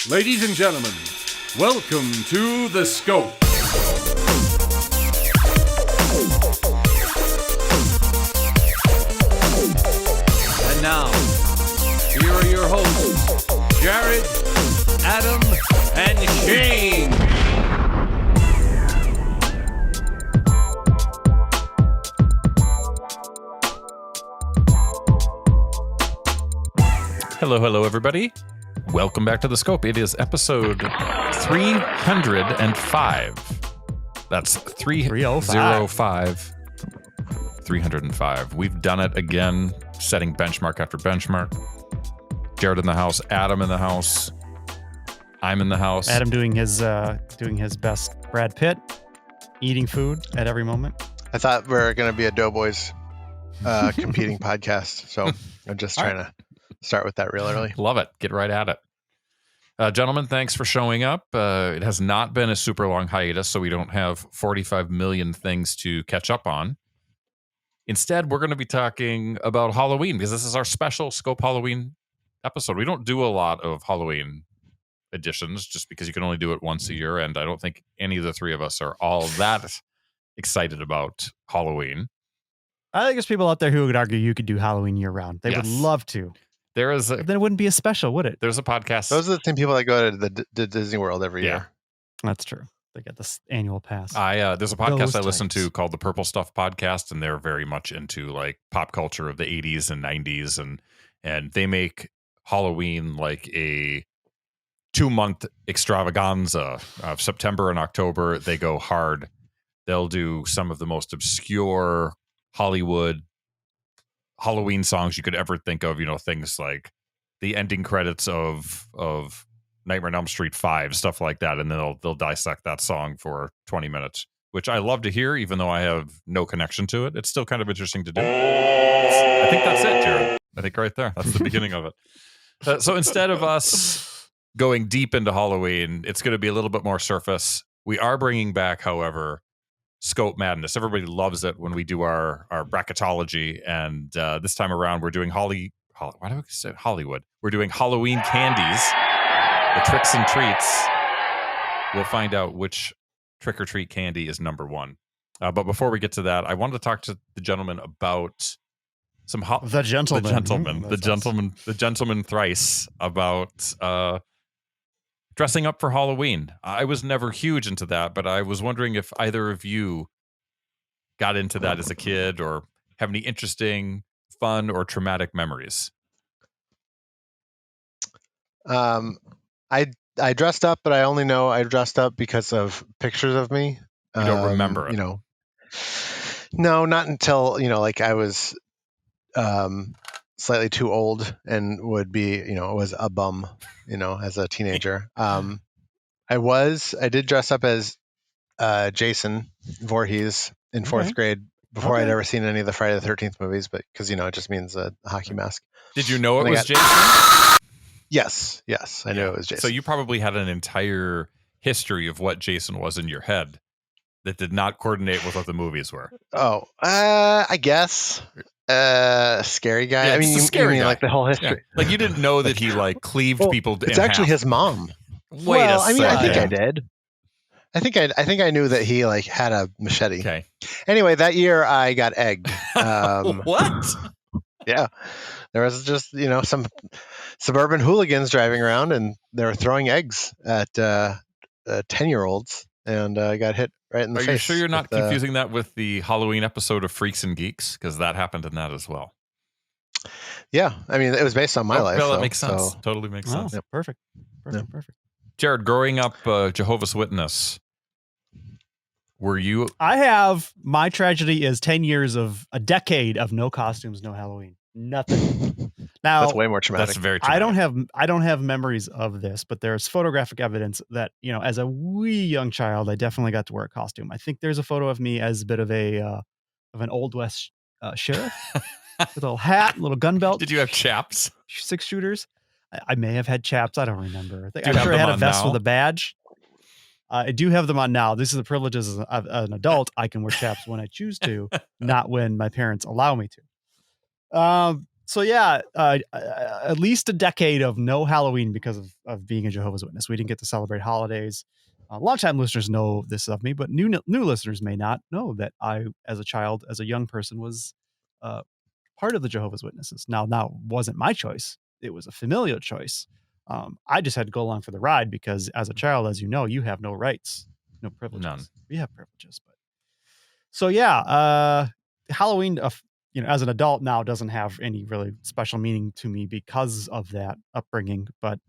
Ladies and gentlemen, welcome to The Scope. And now, here are your hosts, Jared, Adam, and Shane. Hello, everybody. Welcome back to The Scope. It is episode 305. That's 305. 305. We've done it again, setting benchmark after benchmark. Jared in the house, Adam in the house, I'm in the house. Adam doing his best Brad Pitt, eating food at every moment. I thought we were going to be a Doughboys competing podcast, so I'm just trying to start with that real early. Love it. Get right at it. Gentlemen, thanks for showing up. It has not been a super long hiatus, so we don't have 45 million things to catch up on. Instead, we're going to be talking about Halloween because this is our special Scope Halloween episode. We don't do a lot of Halloween editions just because you can only do it once a year, and I don't think any of the three of us are all that excited about Halloween. I think there's people out there who would argue you could do Halloween year round. They would love to. There is but then it wouldn't be a special, would it? There's a podcast. Those are the same people that go to the Disney World every year. That's true. They get this annual pass. There's a podcast Those I listen to types. called the Purple Stuff Podcast, and they're very much into like pop culture of the 80s and 90s, and they make Halloween like a 2-month extravaganza of September and October. They go hard. They'll do some of the most obscure Hollywood Halloween songs you could ever think of, things like the ending credits of Nightmare on Elm Street 5, stuff like that, and then they'll dissect that song for 20 minutes, which I love to hear, even though I have no connection to it. It's still kind of interesting to do. I think that's it, Jared. I think right there. That's the beginning of it. So instead of us going deep into Halloween, it's going to be a little bit more surface. We are bringing back, however, Scope Madness. Everybody loves it when we do our bracketology, and this time around we're doing why do I say Hollywood? We're doing Halloween candies, the tricks and treats. We'll find out which trick or treat candy is number one. But before we get to that, I wanted to talk to the gentleman about some the gentleman thrice about dressing up for Halloween. I was never huge into that, but I was wondering if either of you got into that as a kid or have any interesting, fun, or traumatic memories. I dressed up, but I only know I dressed up because of pictures of me. You don't remember it? No, not until, like I was slightly too old and would be, was a bum, as a teenager. I did dress up as Jason Voorhees in fourth grade before I'd ever seen any of the Friday the 13th movies, but because, it just means a hockey mask. Did you know it was Jason? Yes, I knew it was Jason. So you probably had an entire history of what Jason was in your head that did not coordinate with what the movies were. Oh, I guess. Scary guy. Yeah, I mean, you mean guy. Like the whole history. Yeah. Like you didn't know that he cleaved people. It's actually his mom. Wait a second. I think I did. I think I knew that he had a machete. Okay. Anyway, that year I got egged. What? Yeah, there was just some suburban hooligans driving around, and they were throwing eggs at 10-year-olds, and I got hit right in the face. Are you sure you're not confusing that with the Halloween episode of Freaks and Geeks? Because that happened in that as well. Yeah, I mean, it was based on my life. Well, that makes sense. So. Totally makes sense. Yeah, perfect. Jared, growing up Jehovah's Witness, were you? My tragedy is 10 years of a decade of no costumes, no Halloween, nothing. Now that's way more traumatic. That's very traumatic. I don't have memories of this, but there's photographic evidence that, as a wee young child, I definitely got to wear a costume. I think there's a photo of me as a bit of an Old West sheriff with a little hat, little gun belt. Did you have chaps? 6-shooters. I may have had chaps. I don't remember. I'm sure I had a vest with a badge. I do have them on now. This is the privileges of an adult. I can wear chaps when I choose to, not when my parents allow me to. So yeah, at least a decade of no Halloween because of being a Jehovah's Witness. We didn't get to celebrate holidays. Longtime listeners know this of me, but new listeners may not know that I, as a child, as a young person, was part of the Jehovah's Witnesses. Now wasn't my choice; it was a familial choice. I just had to go along for the ride because, as a child, as you know, you have no rights, no privileges. None. We have privileges, but so yeah, Halloween. As an adult now, doesn't have any really special meaning to me because of that upbringing. But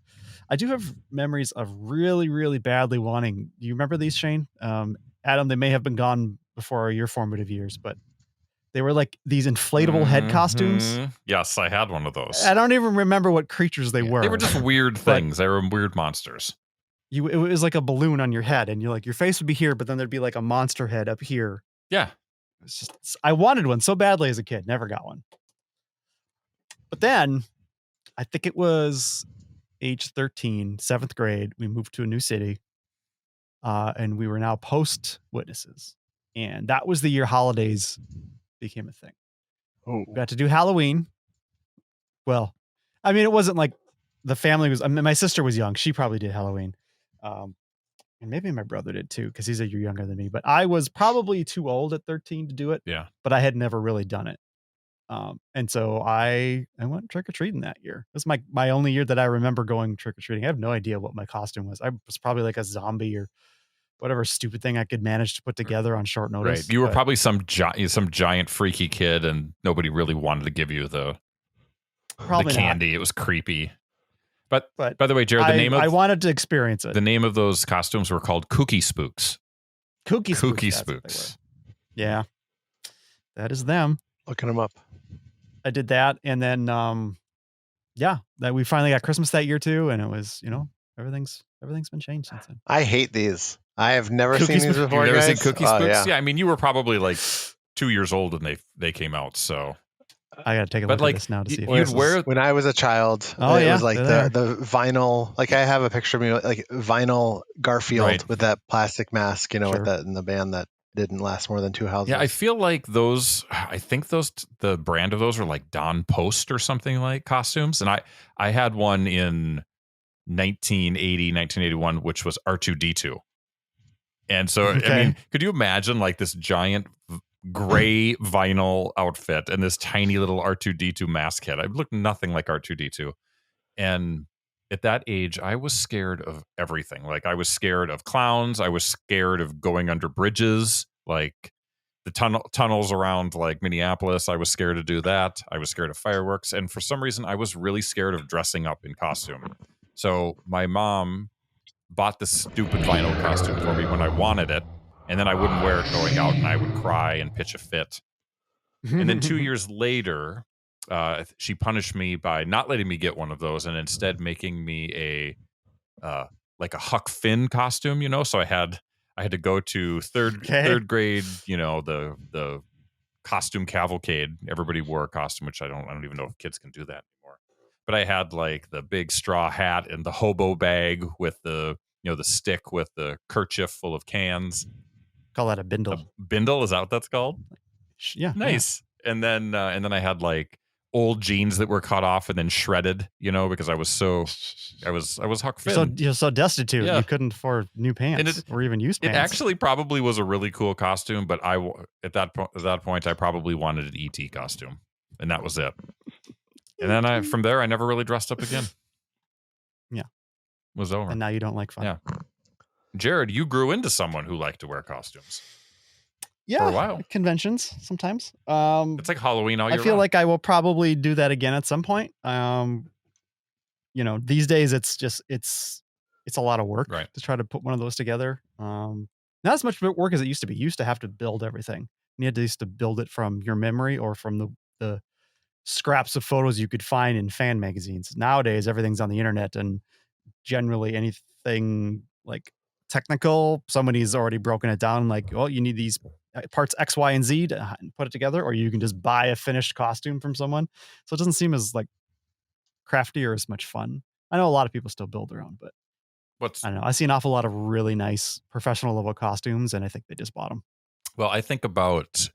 I do have memories of really, really badly wanting. Do you remember these, Shane? Adam, they may have been gone before your formative years, but they were like these inflatable head costumes. Mhm. Yes, I had one of those. I don't even remember what creatures they were. They were just weird things. They were weird monsters. It was like a balloon on your head, and your face would be here, but then there'd be like a monster head up here. Yeah. It's just, I wanted one so badly as a kid, never got one. But then I think it was age 13, 7th grade, we moved to a new city, and we were now post Witnesses. And that was the year holidays became a thing. Oh. We got to do Halloween. Well, I mean, it wasn't like the family was, my sister was young. She probably did Halloween. And maybe my brother did too, because he's a year younger than me. But I was probably too old at 13 to do it. Yeah. But I had never really done it. And so I went trick-or-treating that year. It was my only year that I remember going trick-or-treating. I have no idea what my costume was. I was probably like a zombie or whatever stupid thing I could manage to put together on short notice. Right. You were probably some giant freaky kid, and nobody really wanted to give you the candy. It was creepy. But by the way, Jared, I wanted to experience it. The name of those costumes were called Kooky Spooks. Kooky Spooks. Yeah. That is them. Looking them up. I did that, and then that we finally got Christmas that year too, and it was, everything's been changed since then. I hate these. I have never seen these before. You've never seen guys? Kooky Spooks? Yeah. I mean, you were probably like 2 years old when they came out, so I gotta take a look at this now to see if you'd wear when I was a child. It was like the vinyl. Like I have a picture of me like vinyl Garfield with that plastic mask, with that in the band that didn't last more than 2 houses. Yeah, I feel like the brand of those were like Don Post or something like costumes. And I had one in 1981, which was R2-D2. And so, I mean, could you imagine like this giant gray vinyl outfit and this tiny little R2-D2 mask head? I looked nothing like R2-D2. And at that age, I was scared of everything. Like I was scared of clowns. I was scared of going under bridges, like the tunnels around like Minneapolis. I was scared to do that. I was scared of fireworks. And for some reason, I was really scared of dressing up in costume. So my mom bought this stupid vinyl costume for me when I wanted it. And then I wouldn't wear it going out, and I would cry and pitch a fit. And then 2 years later, she punished me by not letting me get one of those and instead making me like a Huck Finn costume, So I had to go to third grade, the costume cavalcade. Everybody wore a costume, which I don't even know if kids can do that anymore. But I had like the big straw hat and the hobo bag with the stick with the kerchief full of cans. Call that a bindle. A bindle, is that what that's called? Yeah. Nice. Yeah. And then I had like old jeans that were cut off and then shredded, because I was Huck Finn. You're so destitute. Yeah. You couldn't afford new pants or even used pants. It actually probably was a really cool costume, but at that point I probably wanted an ET costume, and that was it. And then from there I never really dressed up again. Yeah. It was over. And now you don't like fun. Yeah. Jared, you grew into someone who liked to wear costumes. Yeah, for a while. Conventions sometimes. It's like Halloween all year I feel round. like I will probably do that again at some point. These days it's a lot of work to try to put one of those together. Not as much work as it used to be. You used to have to build everything. You used to build it from your memory or from the scraps of photos you could find in fan magazines. Nowadays, everything's on the internet, and generally anything like technical, somebody's already broken it down. Like, well, you need these parts X, Y, and Z to put it together, or you can just buy a finished costume from someone. So it doesn't seem as like crafty or as much fun. I know a lot of people still build their own, but I don't know. I see an awful lot of really nice professional level costumes, and I think they just bought them. Well, I think about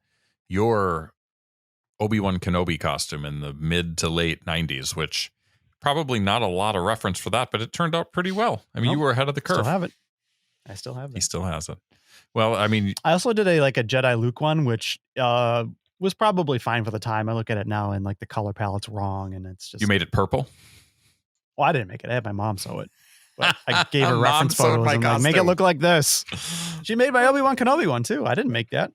your Obi-Wan Kenobi costume in the mid to late 90s, which probably not a lot of reference for that, but it turned out pretty well. I mean, you were ahead of the curve. Still have it. I still have it. He still has it. Well, I mean, I also did a Jedi Luke one, which was probably fine for the time. I look at it now and like the color palette's wrong, and it's just. You made it purple? Well, I didn't make it. I had my mom sew it. But I gave her Mom reference sewed photos my and like, make it costume. look like this. She made my Obi-Wan Kenobi one too. I didn't make that.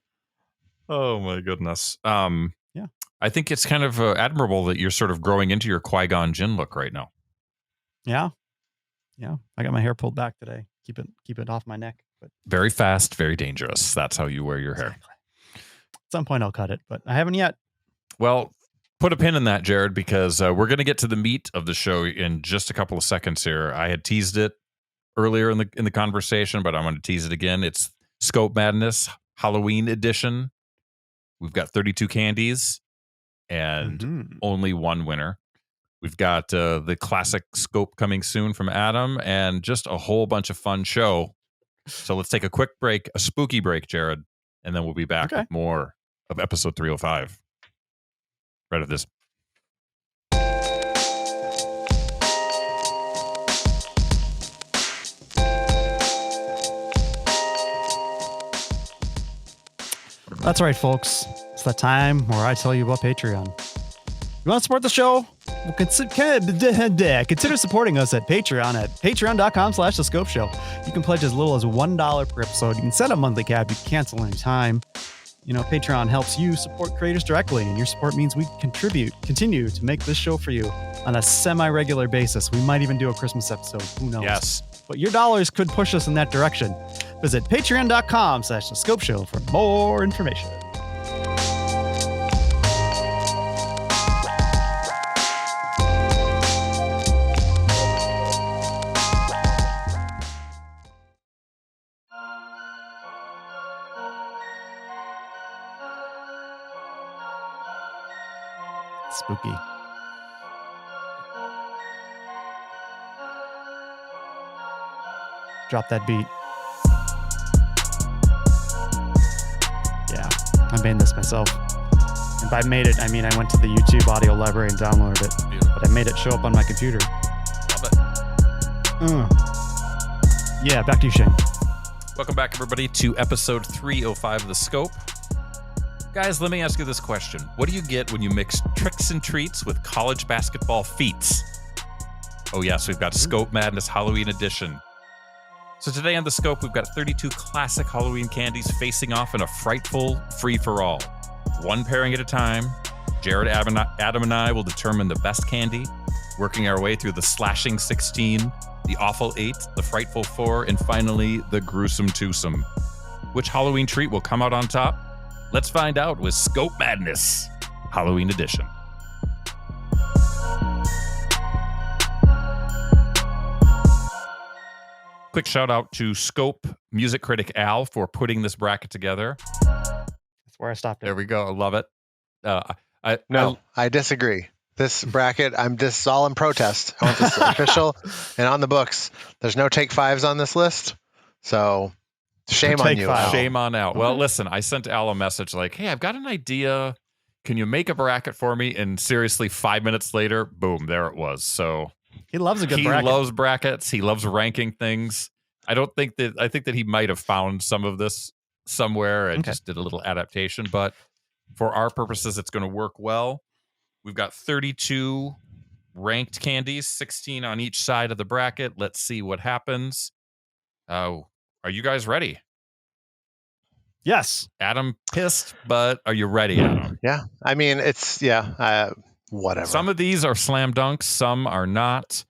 Oh my goodness. Yeah. I think it's kind of admirable that you're sort of growing into your Qui-Gon Jinn look right now. Yeah. Yeah. I got my hair pulled back today. Keep it off my neck. But Very fast, very dangerous. That's how you wear your hair. exactly. At some point I'll cut it, but I haven't yet. Well, put a pin in that, Jared, because we're going to get to the meat of the show in just a couple of seconds here. I had teased it earlier in the conversation, but I'm going to tease it again. It's Scope Madness Halloween edition. We've got 32 candies and only one winner. We've got the classic Scope coming soon from Adam and just a whole bunch of fun show. So let's take a quick break, a spooky break, Jared, and then we'll be back with more of episode 305. Right of this. That's right, folks. It's that time where I tell you about Patreon. You want to support the show? Well, consider supporting us at Patreon at patreon.com/The Scope Show. You can pledge as little as $1 per episode. You can set a monthly cap. You can cancel anytime. You know, Patreon helps you support creators directly, and your support means we continue to make this show for you on a semi-regular basis. We might even do a Christmas episode. Who knows? Yes. But your dollars could push us in that direction. Visit patreon.com/The Scope Show for more information. Spooky. Drop that beat. Yeah, I made this myself. And by made it, I mean I went to the YouTube audio library and downloaded it. Beautiful. But I made it show up on my computer. Love it. Yeah, back to you, Shane. Welcome back, everybody, to episode 305 of The Scope. Guys, let me ask you this question. What do you get when you mix tricks and treats with college basketball feats? Oh, yes, we've got Scope Madness Halloween Edition. So today on The Scope, we've got 32 classic Halloween candies facing off in a frightful free-for-all. One pairing at a time, Jared, Adam, and I will determine the best candy, working our way through the slashing 16, the awful 8, the frightful 4, and finally, the gruesome twosome. Which Halloween treat will come out on top? Let's find out with Scope Madness Halloween Edition. Quick shout out to Scope music critic Al for putting this bracket together. That's where I stopped it. There we go. I love it. I disagree. This bracket, this is all in protest. I want this official and on the books. There's no take fives on this list. So shame on you, Al. Shame on Al. Well, listen, I sent Al a message like, hey, I've got an idea. Can you make a bracket for me? And seriously, 5 minutes later, boom, there it was. So he loves a good bracket. He loves brackets. He loves ranking things. I think that he might have found some of this somewhere and just did a little adaptation. But for our purposes, it's going to work well. We've got 32 ranked candies, 16 on each side of the bracket. Let's see what happens. Are you guys ready? Yes. Adam pissed, but are you ready, Adam? Yeah. I mean, whatever. Some of these are slam dunks. Some are not.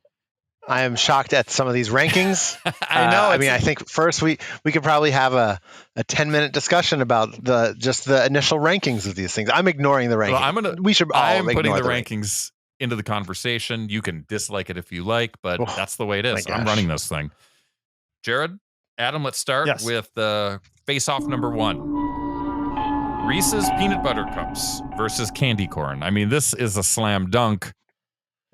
I am shocked at some of these rankings. I know. I think first we could probably have a 10-minute discussion about the initial rankings of these things. I'm ignoring the rankings. Well, we should all I'm putting ignore the rankings into the conversation. You can dislike it if you like, but that's the way it is. I'm running this thing. Jared, Adam, let's start with face-off number 1. Reese's Peanut Butter Cups versus Candy Corn. I mean, this is a slam dunk.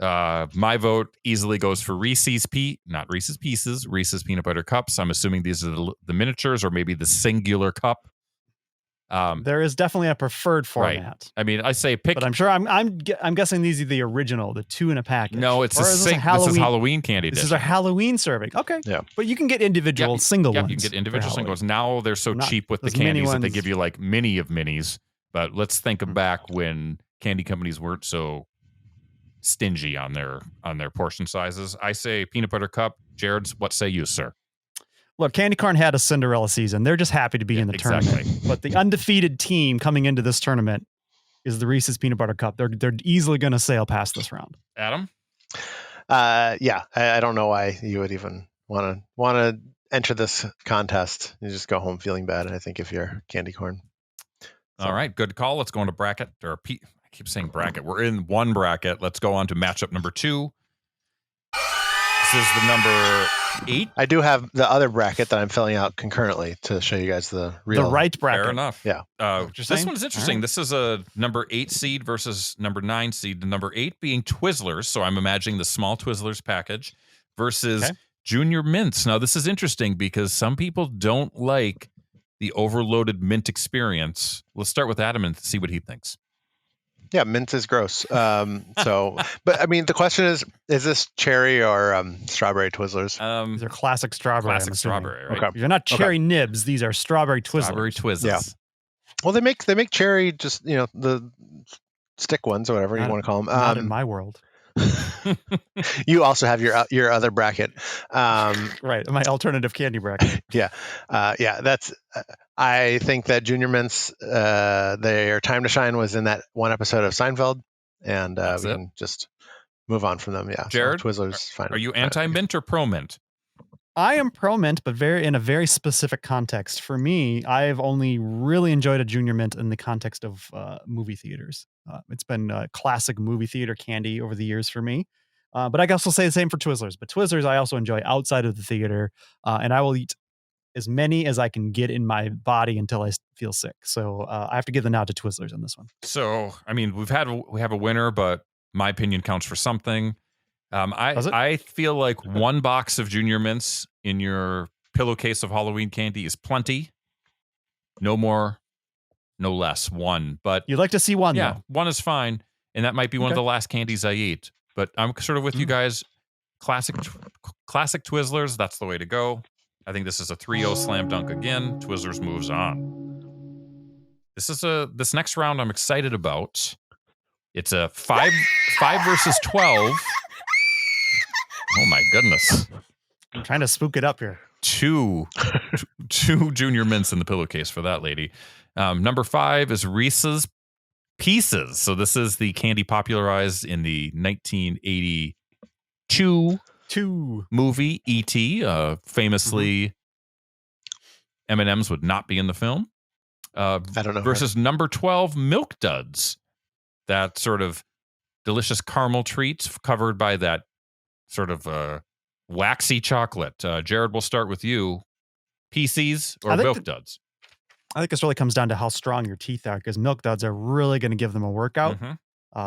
My vote easily goes for not Reese's Pieces, Reese's Peanut Butter Cups. I'm assuming these are the miniatures or maybe the singular cup. There is definitely a preferred format. I mean, I say pick. But I'm sure I'm guessing these are the original, the 2 in a package. No, it's or the same. This is Halloween candy edition. This is a Halloween serving. Okay. Yeah. But you can get individual single ones. You can get individual singles. Now they're so cheap with the candies that they give you like mini of minis. But let's think back when candy companies weren't so stingy on their portion sizes. I say peanut butter cup. Jared's, what say you, sir? Look, Candy Corn had a Cinderella season. They're just happy to be in the tournament. But the undefeated team coming into this tournament is the Reese's Peanut Butter Cup. They're easily going to sail past this round. Adam? Yeah, I don't know why you would even want to enter this contest. You just go home feeling bad, I think, if you're Candy Corn. So. All right, good call. Let's go into bracket. I keep saying bracket. We're in one bracket. Let's go on to matchup number 2. This is the number 8. I do have the other bracket that I'm filling out concurrently to show you guys the right bracket. Fair enough. Yeah. This one's interesting. Right. This is a number 8 seed versus number 9 seed. The number 8 being Twizzlers. So I'm imagining the small Twizzlers package versus Junior Mints. Now, this is interesting because some people don't like the overloaded mint experience. Let's start with Adam and see what he thinks. Yeah, mint is gross. But I mean, the question is this cherry or strawberry Twizzlers? These are classic strawberry. Classic strawberry, right? Okay. They're not cherry nibs. These are strawberry Twizzlers. Strawberry Twizzlers. Yeah. Well, they make cherry, just the stick ones or whatever you want to call them. Not in my world. You also have your other bracket, right? My alternative candy bracket. Yeah. That's. I think that Junior Mints, their time to shine was in that one episode of Seinfeld, and we can just move on from them. Yeah, Jared, so Twizzlers. Fine. Are you anti-mint or pro-mint? I am pro-mint, but in a very specific context. For me, I've only really enjoyed a Junior Mint in the context of movie theaters. It's been classic movie theater candy over the years for me. But I can also say the same for Twizzlers. But Twizzlers I also enjoy outside of the theater, and I will eat as many as I can get in my body until I feel sick. So I have to give the nod to Twizzlers in this one. So, I mean, we have a winner, but my opinion counts for something. I feel like one box of Junior Mints in your pillowcase of Halloween candy is plenty. No more, no less. One, but you'd like to see one. Yeah, though. One is fine, and that might be one of the last candies I eat. But I'm sort of with you guys. Classic Twizzlers. That's the way to go. I think this is a 3-0 slam dunk again. Twizzlers moves on. This next round I'm excited about. It's a 5 versus 12. Oh my goodness. I'm trying to spook it up here. Two Junior Mints in the pillowcase for that lady. Number 5 is Reese's Pieces. So this is the candy popularized in the 1982 movie E.T. Famously, M&Ms would not be in the film. I don't know. Versus number 12, Milk Duds. That sort of delicious caramel treat covered by that sort of waxy chocolate. Jared, we'll start with you. Pieces or Milk Duds? I think this really comes down to how strong your teeth are, because Milk Duds are really going to give them a workout.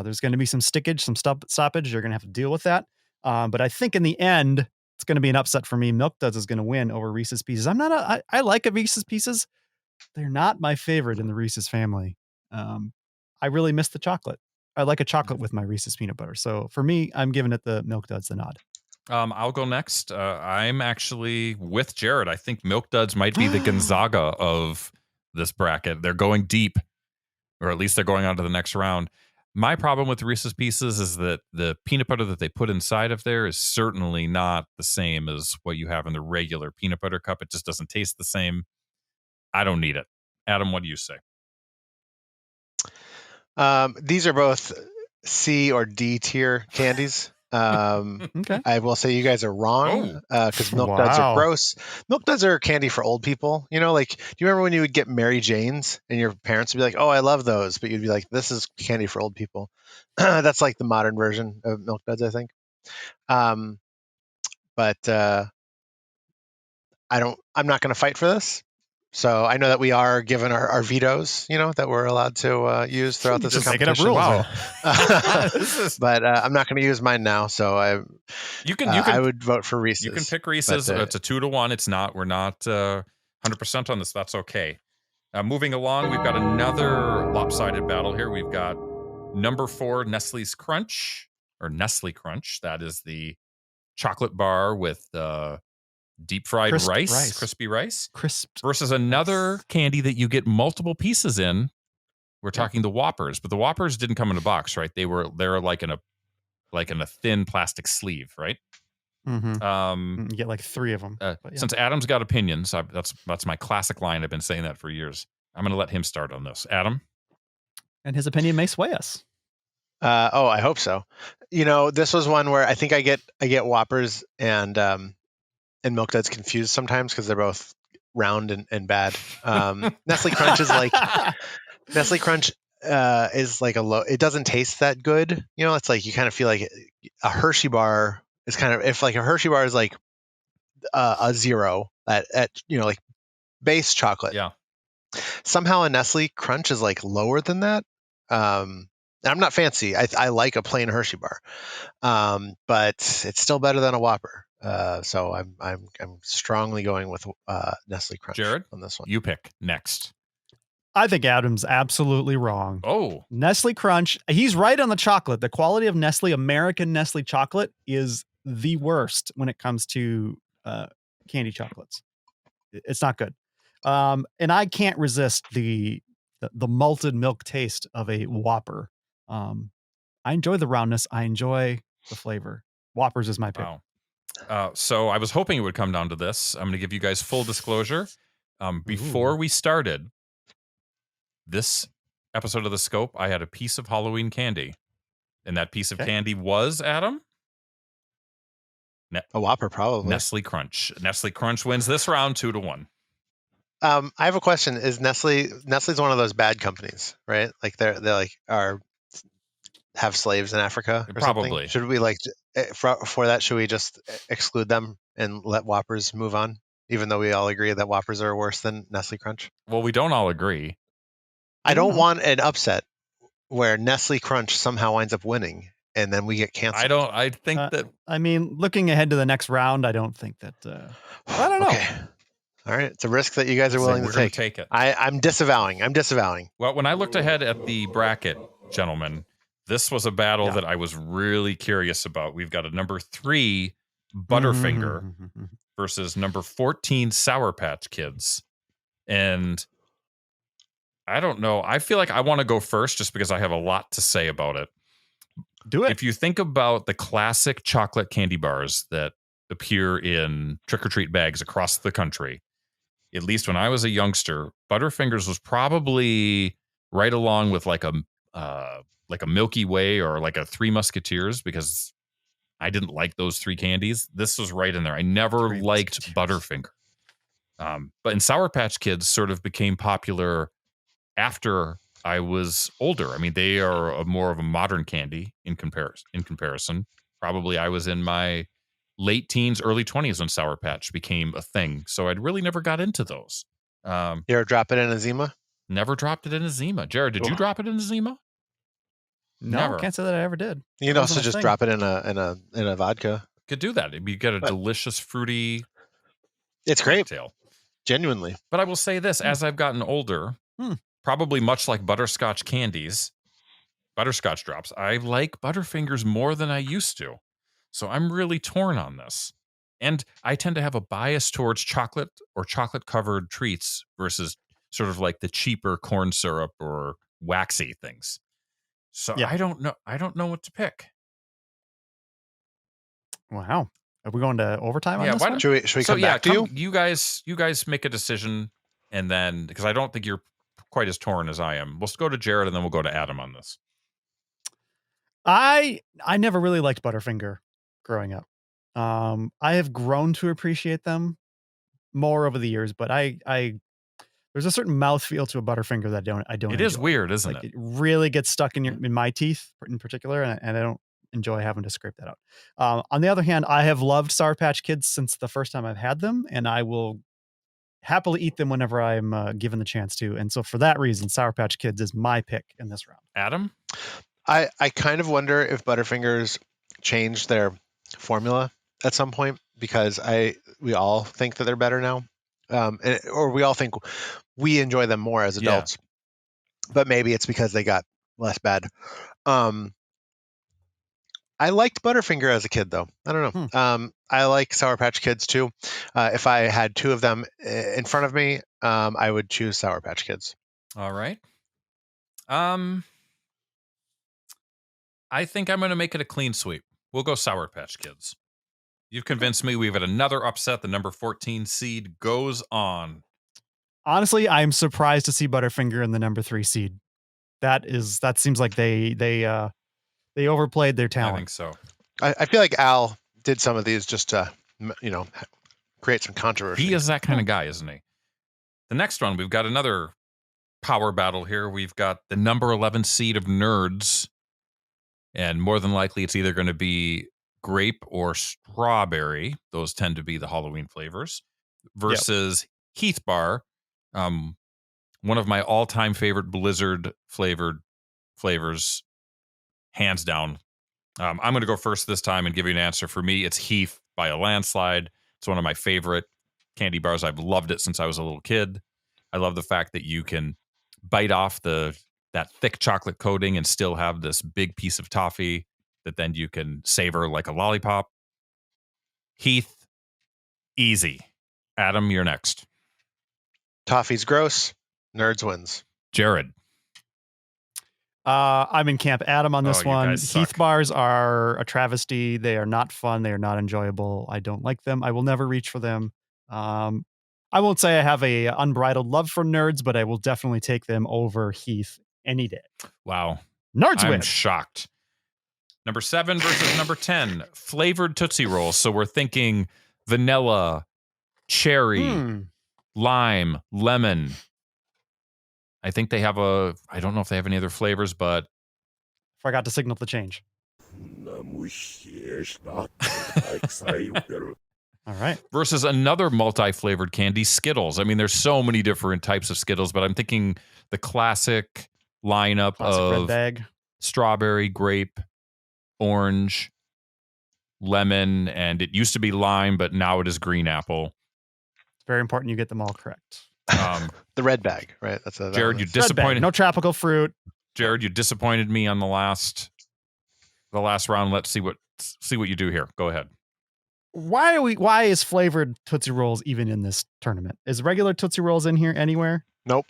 There's going to be some stickage, some stoppage. You're going to have to deal with that. But I think in the end, it's going to be an upset for me. Milk Duds is going to win over Reese's Pieces. I like a Reese's Pieces. They're not my favorite in the Reese's family. I really miss the chocolate. I like a chocolate with my Reese's peanut butter. So for me, I'm giving it the Milk Duds the nod. I'll go next. I'm actually with Jared. I think Milk Duds might be the Gonzaga of this bracket. They're going deep, or at least they're going on to the next round. My problem with Reese's Pieces is that the peanut butter that they put inside of there is certainly not the same as what you have in the regular peanut butter cup. It just doesn't taste the same. I don't need it. Adam, what do you say? These are both C or D tier candies. Okay. I will say you guys are wrong because Milk Duds are gross. Milk Duds are candy for old people. You know, like, do you remember when you would get Mary Janes and your parents would be like, "Oh, I love those," but you'd be like, "This is candy for old people." That's like the modern version of Milk Duds, I think. But I'm not going to fight for this. So I know that we are given our vetoes, that we're allowed to use throughout this competition. Wow. But I'm not going to use mine now. So I would vote for Reese's. You can pick Reese's. It's a 2-1. It's not. We're not 100% on this. That's okay. Moving along, we've got another lopsided battle here. We've got number 4, Nestle's Crunch, or Nestle Crunch. That is the chocolate bar with deep fried crispy rice, versus another candy that you get multiple pieces in. We're talking the Whoppers, but the Whoppers didn't come in a box, right? They're like in a thin plastic sleeve, right? Mm-hmm. You get like 3 of them. Since Adam's got opinions, that's my classic line. I've been saying that for years. I'm going to let him start on this. Adam? And his opinion may sway us. I hope so. This was one where I think I get Whoppers and Milk Duds confused sometimes because they're both round and bad. Nestle Crunch is like Nestle Crunch is like it doesn't taste that good. It's like you kind of feel like a Hershey bar is kind of, if like a Hershey bar is like a 0 at like base chocolate. Yeah. Somehow a Nestle Crunch is like lower than that. And I'm not fancy. I like a plain Hershey bar, but it's still better than a Whopper. So I'm strongly going with Nestle Crunch. Jared, on this one. You pick next. I think Adam's absolutely wrong. Oh, Nestle Crunch. He's right on the chocolate. The quality of American Nestle chocolate is the worst when it comes to candy chocolates. It's not good. And I can't resist the malted milk taste of a Whopper. I enjoy the roundness. I enjoy the flavor. Whoppers is my pick. Wow. So I was hoping it would come down to this. I'm going to give you guys full disclosure. Before we started this episode of The Scope, I had a piece of Halloween candy. And that piece of candy was, Adam? A Whopper, probably. Nestle Crunch. Nestle Crunch wins this round 2-1. I have a question. Is Nestle's one of those bad companies, right? Like they're like have slaves in Africa or Probably. something? Should we like for that? Should we just exclude them and let Whoppers move on, even though we all agree that Whoppers are worse than Nestle Crunch? Well, we don't all agree. I don't want an upset where Nestle Crunch somehow winds up winning and then we get canceled. I think that. I mean, looking ahead to the next round, I don't think that. I don't know. Okay. All right, it's a risk that you guys are willing to take. Take it. I'm disavowing. Well, when I looked ahead at the bracket, gentlemen, this was a battle that I was really curious about. We've got a number 3 Butterfinger versus number 14 Sour Patch Kids, and I don't know. I feel like I want to go first just because I have a lot to say about it. Do it. If you think about the classic chocolate candy bars that appear in trick-or-treat bags across the country, at least when I was a youngster, Butterfingers was probably right along with like a Milky Way or like a Three Musketeers, because I didn't like those 3 candies. This was right in there. I never liked Butterfinger. But in Sour Patch Kids sort of became popular after I was older. I mean, they are more of a modern candy in comparison. Probably I was in my late teens, early 20s when Sour Patch became a thing. So I'd really never got into those. You ever drop it in a Zima? Never dropped it in a Zima. Jared, did you drop it in a Zima? No, Never. Can't say that I ever did. You can also just drop it in a vodka. Could do that. You get a delicious fruity. It's great. Cocktail. Genuinely. But I will say this: as I've gotten older, probably much like butterscotch candies, butterscotch drops, I like Butterfingers more than I used to. So I'm really torn on this. And I tend to have a bias towards chocolate or chocolate-covered treats versus sort of like the cheaper corn syrup or waxy things. So I don't know. I don't know what to pick. Wow. Are we going to overtime on this one? Should we come back to you? You guys make a decision, and then, because I don't think you're quite as torn as I am. We'll go to Jared, and then we'll go to Adam on this. I never really liked Butterfinger growing up. I have grown to appreciate them more over the years, but there's a certain mouthfeel to a Butterfinger that I don't. It enjoy. is weird, isn't it? It really gets stuck in my teeth in particular, and I don't enjoy having to scrape that out. On the other hand, I have loved Sour Patch Kids since the first time I've had them, and I will happily eat them whenever I'm given the chance to. And so for that reason, Sour Patch Kids is my pick in this round. Adam? I kind of wonder if Butterfingers changed their formula at some point, because we all think that they're better now. or we all think we enjoy them more as adults, but maybe it's because they got less bad. I liked Butterfinger as a kid, though. I don't know. I like Sour Patch Kids too. If I had two of them in front of me, I would choose Sour Patch Kids. All right. I think I'm going to make it a clean sweep. We'll go Sour Patch Kids. You've convinced me. We've had another upset. The number 14 seed goes on. Honestly, I'm surprised to see Butterfinger in the number 3 seed. That seems like they overplayed their talent. I think so. I feel like Al did some of these just to, create some controversy. He is that kind of guy, isn't he? The next one, we've got another power battle here. We've got the number 11 seed of Nerds. And more than likely, it's either going to be grape or strawberry. Those tend to be the Halloween flavors. Versus Heath Bar, one of my all-time favorite Blizzard flavored flavors, hands down. I'm going to go first this time and give you an answer. For me, it's Heath by a landslide. It's one of my favorite candy bars. I've loved it since I was a little kid. I love the fact that you can bite off that thick chocolate coating and still have this big piece of toffee that then you can savor like a lollipop. Heath, easy. Adam, you're next. Toffee's gross. Nerds wins. Jared. I'm in camp Adam on this one. Heath bars are a travesty. They are not fun. They are not enjoyable. I don't like them. I will never reach for them. I won't say I have a unbridled love for Nerds, but I will definitely take them over Heath any day. Wow. Nerds win. I'm shocked. Number 7 versus number 10. Flavored Tootsie Rolls. So we're thinking vanilla, cherry, lime, lemon. I think they have I don't know if they have any other flavors, but forgot to signal the change. All right. Versus another multi-flavored candy, Skittles. I mean, there's so many different types of Skittles, but I'm thinking the classic lineup of red bag, strawberry, grape, orange, lemon, and it used to be lime, but now it is green apple. It's very important you get them all correct. The red bag, right? Jared, you disappointed. No tropical fruit. Jared, you disappointed me on the last round. Let's see what you do here. Go ahead. Why is flavored Tootsie Rolls even in this tournament? Is regular Tootsie Rolls in here anywhere? Nope.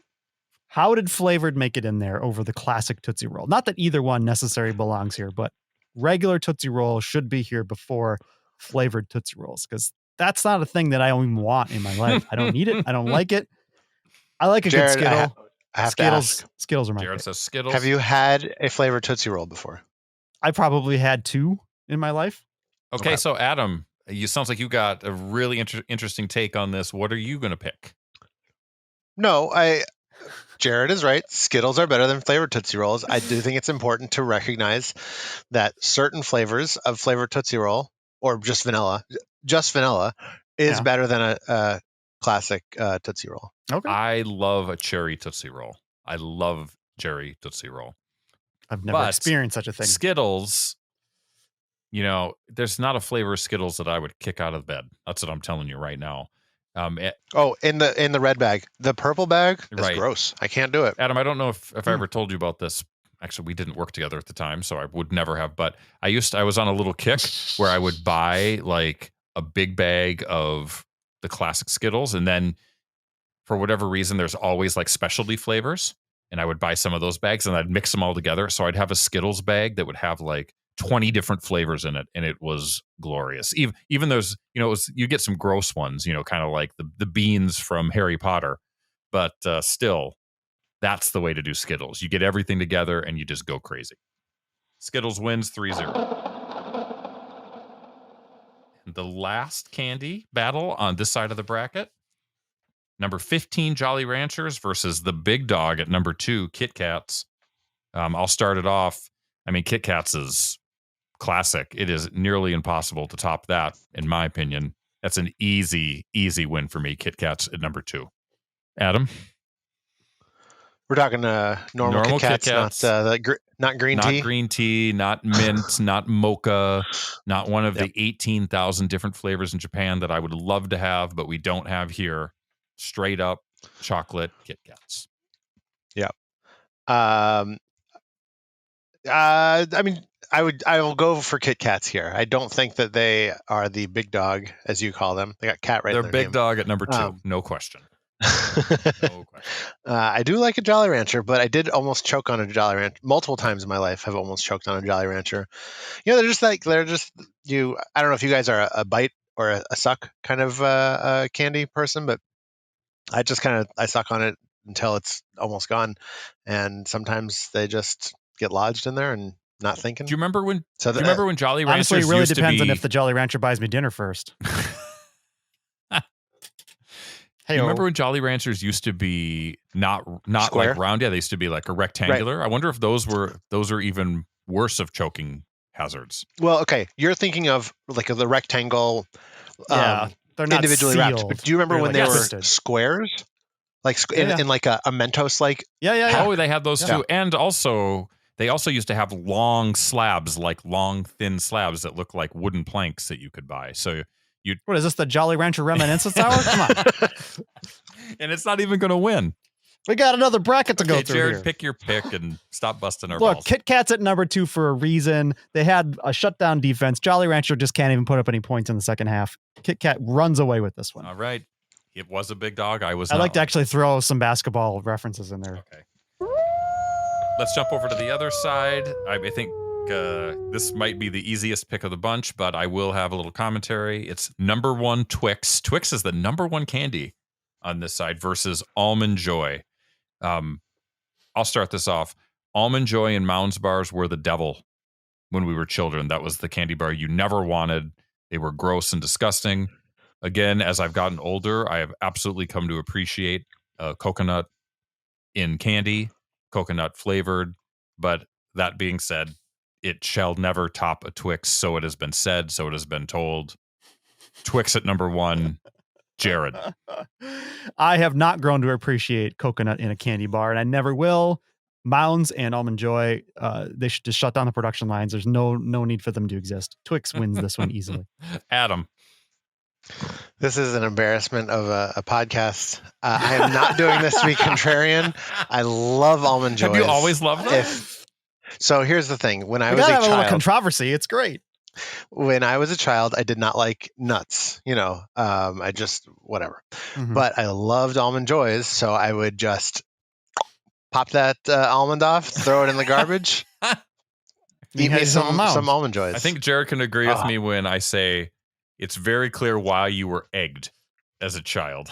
How did flavored make it in there over the classic Tootsie Roll? Not that either one necessarily belongs here, but regular Tootsie Roll should be here before flavored Tootsie Rolls, because that's not a thing that I even want in my life. I don't need it. I don't like it. I like a Jared, good Skittle. I have Skittles, to ask. Skittles are my Jared favorite. says Skittles. Have you had a flavored Tootsie Roll before? I probably had 2 in my life. Okay, so Adam, you sounds like you got a really interesting take on this. What are you going to pick? No, Jared is right. Skittles are better than flavored Tootsie Rolls. I do think it's important to recognize that certain flavors of flavored Tootsie Roll, or just vanilla, is better than a classic Tootsie Roll. Okay. I love a cherry Tootsie Roll. I love cherry Tootsie Roll. I've never experienced such a thing. Skittles, there's not a flavor of Skittles that I would kick out of bed. That's what I'm telling you right now. In the red bag. The purple bag is gross. I can't do it. Adam, I don't know if I ever told you about this. Actually, we didn't work together at the time, so I would never have. But I was on a little kick where I would buy like a big bag of the classic Skittles, and then for whatever reason, there's always like specialty flavors, and I would buy some of those bags and I'd mix them all together. So I'd have a Skittles bag that would have like 20 different flavors in it, and it was glorious. Even those, you get some gross ones, kind of like the beans from Harry Potter, but still, that's the way to do Skittles. You get everything together and you just go crazy. Skittles wins 3-0. The last candy battle on this side of the bracket. Number 15, Jolly Ranchers versus the big dog at number 2, Kit Kats. I'll start it off. I mean, Kit Kats is classic. It is nearly impossible to top that, in my opinion. That's an easy win for me. Kit Kats at number 2. Adam? We're talking normal Kit Kats. Not green tea? Not green tea, not mint, not mocha, not one of the 18,000 different flavors in Japan that I would love to have, but we don't have here. straight up chocolate Kit Kats. Yeah. I mean, I will go for Kit Kats here. I don't think that they are the big dog, as you call them. They got cat right They're in their big name. dog at number 2. No question. No question. I do like a Jolly Rancher, but I did almost choke on a Jolly Rancher multiple times in my life. I've almost choked on a Jolly Rancher. You know, they're just you. I don't know if you guys are a bite or a suck kind of candy person, but I just I suck on it until it's almost gone, and sometimes they just get lodged in there and not thinking. Do you remember when? So do you remember when Jolly Ranchers honestly, it really used depends to be, on if the Jolly Rancher buys me dinner first. Do you remember when Jolly Ranchers used to be not Square? like round? Yeah, they used to be like a rectangular. Right. I wonder if those are even worse of choking hazards. Well, okay, you're thinking of like the rectangle, yeah, they're not individually sealed. wrapped. But do you remember They're when like they were twisted. squares, like Yeah. in like a Mentos like? Yeah. Oh, they had those too, and also they also used to have long slabs, like long thin slabs that look like wooden planks that you could buy. So what is this, the Jolly Rancher Reminiscence Hour? Come on. And it's not even going to win. We got another bracket to go through Jared, here. pick your pick and stop busting our Look, balls. Kit Kat's at number 2 for a reason. They had a shutdown defense. Jolly Rancher just can't even put up any points in the second half. Kit Kat runs away with this one. All right. It was a big dog. I like to actually throw some basketball references in there. Okay. Let's jump over to the other side. I think this might be the easiest pick of the bunch, but I will have a little commentary. It's number 1 Twix. Twix is the number 1 candy on this side versus Almond Joy. I'll start this off. Almond Joy and Mounds bars were the devil when we were children. That was the candy bar you never wanted. They were gross and disgusting. Again, as I've gotten older, I have absolutely come to appreciate coconut in candy, coconut flavored. But that being said, it shall never top a Twix. So it has been said. So it has been told. Twix at number 1. Jared. I have not grown to appreciate coconut in a candy bar, and I never will. Mounds and Almond Joy, they should just shut down the production lines. There's no need for them to exist. Twix wins this one easily. Adam. This is an embarrassment of a podcast. I am not doing this to be contrarian. I love Almond Joy. Have you always loved them? So here's the thing. When I was a child, a little controversy. It's great. When I was a child, I did not like nuts. I just whatever. Mm-hmm. But I loved Almond Joys, so I would just pop that almond off, throw it in the garbage, eat me some Almond Joys. I think Jared can agree with me when I say it's very clear why you were egged as a child.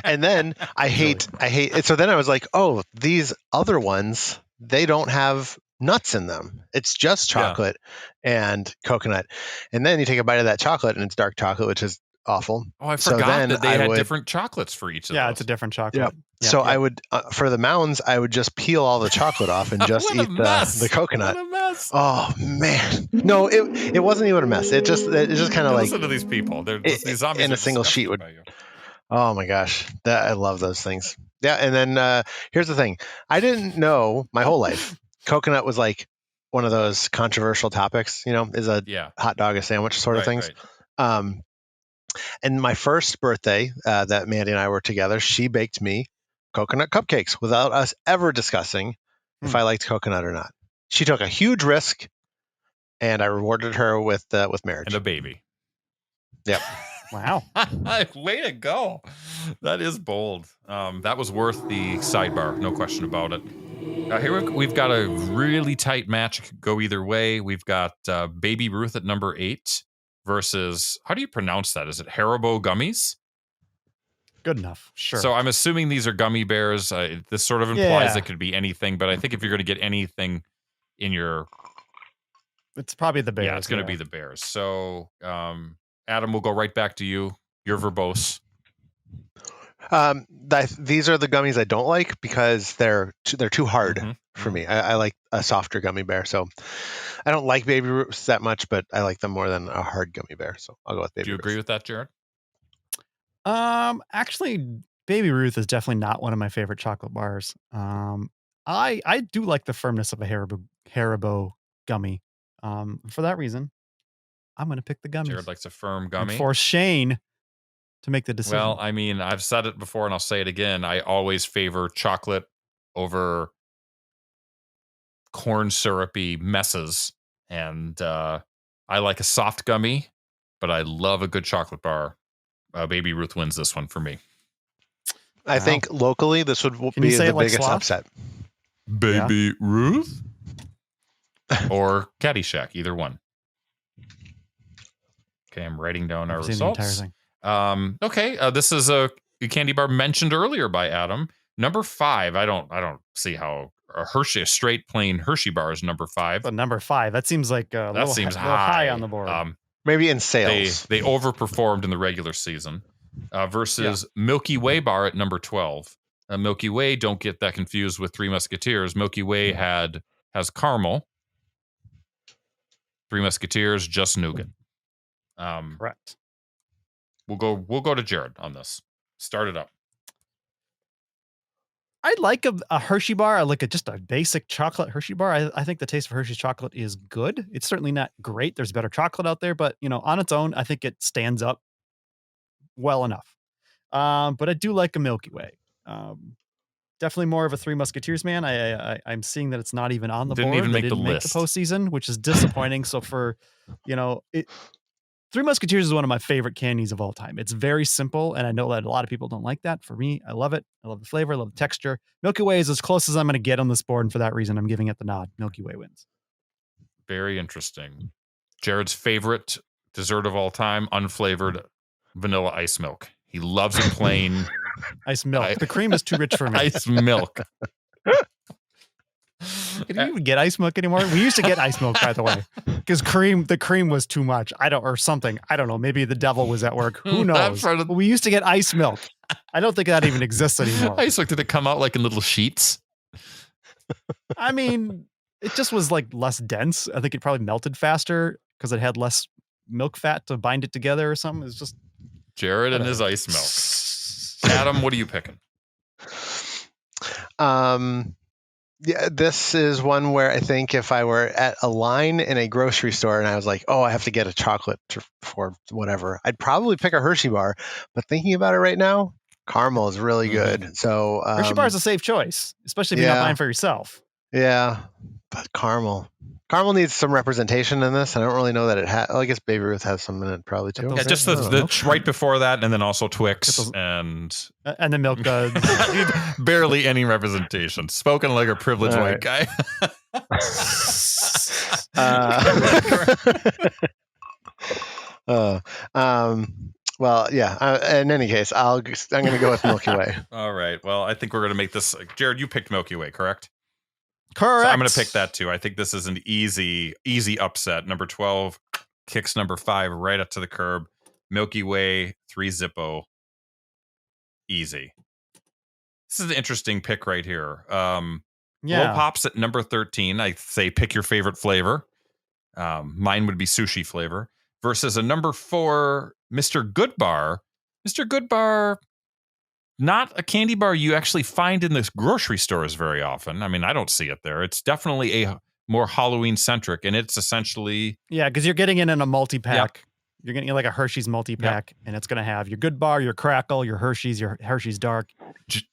And then I hate it. So then I was like, oh, these other ones, they don't have nuts in them. It's just chocolate and coconut. And then you take a bite of that chocolate and it's dark chocolate, which is awful. Oh, I forgot that they had different chocolates for each of those. Yeah, it's a different chocolate. So I would, for the Mounds, I would just peel all the chocolate off and just eat the coconut. What a mess. Oh man, no, it wasn't even a mess. It just kind of like, listen to these people. They're just, these zombies in a single sheet would. Oh my gosh, I love those things. Yeah, and then here's the thing: I didn't know my whole life coconut was like one of those controversial topics. Is a hot dog a sandwich sort of things. Right. And my first birthday that Mandy and I were together, she baked me coconut cupcakes without us ever discussing if I liked coconut or not. She took a huge risk, and I rewarded her with marriage and a baby. Yep. Wow. Way to go. That is bold. That was worth the sidebar. No question about it. Here we've got a really tight match. It could go either way. We've got Baby Ruth at number 8 versus, how do you pronounce that? Is it Haribo gummies? Good enough. Sure. So I'm assuming these are gummy bears. This sort of implies it could be anything, but I think if you're going to get anything in your... It's probably the bears. Yeah, it's going to be the bears. So, Adam, we'll go right back to you. You're verbose. These are the gummies I don't like because they're too hard for me. I like a softer gummy bear. So I don't like Baby Ruths that much, but I like them more than a hard gummy bear. So I'll go with Baby Ruth. Do you agree with that, Jared? Actually, Baby Ruth is definitely not one of my favorite chocolate bars. I do like the firmness of a Haribo gummy. For that reason, I'm going to pick the gummies. Jared likes a firm gummy. For Shane, to make the decision. Well, I mean, I've said it before and I'll say it again. I always favor chocolate over corn syrupy messes. And I like a soft gummy, but I love a good chocolate bar. Baby Ruth wins this one for me. I think locally this would Can you be say the it like biggest sloth? upset. Baby Ruth? Or Caddyshack, either one. Okay, I'm writing down our I've seen the entire results. thing. Okay, this is a candy bar mentioned earlier by Adam. Number 5. I don't see how a straight plain Hershey bar is number 5. But number 5, that seems like a That little, seems little high on the board. Maybe in sales. They overperformed in the regular season versus Milky Way bar at number 12. Milky Way, don't get that confused with Three Musketeers. Milky Way has caramel. Three Musketeers, just nougat. Correct. We'll go to Jared on this. Start it up. I like a Hershey bar. I like just a basic chocolate Hershey bar. I think the taste of Hershey's chocolate is good. It's certainly not great. There's better chocolate out there, but on its own, I think it stands up well enough. But I do like a Milky Way. Definitely more of a Three Musketeers man. I'm seeing that it's not even on the board. Didn't They make the list. the postseason, which is disappointing. So for Three Musketeers is one of my favorite candies of all time. It's very simple, and I know that a lot of people don't like that. For me, I love it. I love the flavor. I love the texture. Milky Way is as close as I'm going to get on this board, and for that reason, I'm giving it the nod. Milky Way wins. Very interesting. Jared's favorite dessert of all time, unflavored vanilla ice milk. He loves it plain. Ice milk. The cream is too rich for me. Ice milk. Can you even get ice milk anymore? We used to get ice milk, by the way, because the cream was too much. I don't know. Maybe the devil was at work. Who knows? But we used to get ice milk. I don't think that even exists anymore. Ice milk, did it come out like in little sheets? I mean, it just was like less dense. I think it probably melted faster because it had less milk fat to bind it together or something. It's just Jared and his ice milk. Adam, what are you picking? Yeah, this is one where I think if I were at a line in a grocery store and I was like, oh, I have to get a chocolate for whatever, I'd probably pick a Hershey bar. But thinking about it right now, caramel is really good. So Hershey bar is a safe choice, especially if you're not buying for yourself. Yeah, but caramel needs some representation in this. I don't really know that it has. Well, I guess Baby Ruth has some in it probably too. Yeah, just the right before that, and then also Twix and the Milk Duds. Barely any representation. Spoken like a privileged white guy. Well, yeah. In any case, I'm going to go with Milky Way. All right. Well, I think we're going to make this. Jared, you picked Milky Way, correct? Correct. So I'm going to pick that too. I think this is an easy upset. Number 12 kicks number 5 right up to the curb. Milky Way, 3 Zippo. Easy. This is an interesting pick right here. Blow Pops at number 13. I say pick your favorite flavor. Mine would be sushi flavor. Versus a number 4, Mr. Good Bar. Mr. Good Bar, not a candy bar you actually find in the grocery stores very often. I mean, I don't see it there. It's definitely a more Halloween centric, and it's essentially because you're getting it in a multi-pack. Yeah. You're getting like a Hershey's multi-pack, and it's going to have your Good Bar, your Crackle, your Hershey's Dark,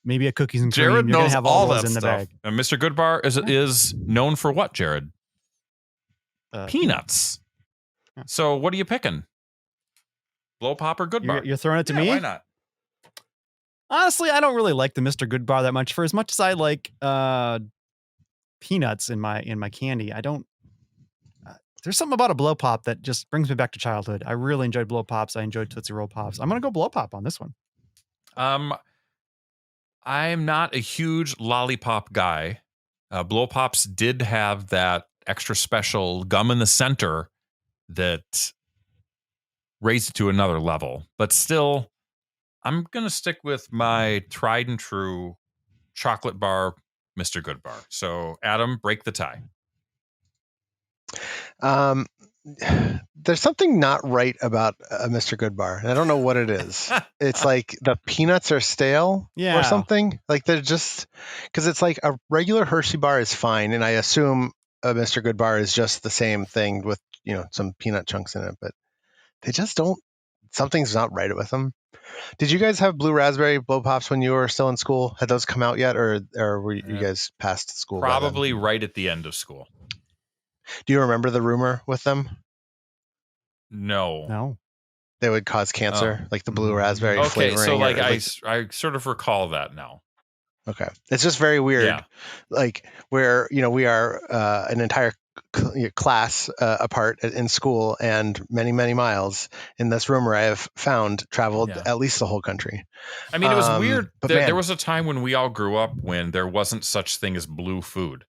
maybe a cookies and cream. Jared You're knows have all those that in the stuff. bag. And Mr. Good Bar is known for what, Jared? Peanuts. Yeah. So what are you picking? Blow Pop or Good Bar? You're throwing it to me? Why not? Honestly, I don't really like the Mr. Good Bar that much. For as much as I like peanuts in my candy, I don't. There's something about a Blow Pop that just brings me back to childhood. I really enjoyed Blow Pops. I enjoyed Tootsie Roll Pops. I'm gonna go Blow Pop on this one. I'm not a huge lollipop guy. Blow Pops did have that extra special gum in the center that raised it to another level, but still, I'm gonna stick with my tried and true chocolate bar, Mr. Good Bar. So, Adam, break the tie. There's something not right about a Mr. Good Bar, and I don't know what it is. It's like the peanuts are stale or something. Like they're just because it's like a regular Hershey bar is fine, and I assume a Mr. Good Bar is just the same thing with some peanut chunks in it, but they just don't something's not right with them. Did you guys have blue raspberry blow pops when you were still in school? Had those come out yet, or were you guys past school? Probably right at the end of school. Do you remember the rumor with them? No. They would cause cancer, like the blue raspberry flavoring. So like I sort of recall that now. Okay. It's just very weird. Like where, we are an entire class apart in school and many, many miles, in this rumor I have found traveled at least the whole country. I mean, it was weird. There was a time when we all grew up when there wasn't such thing as blue food.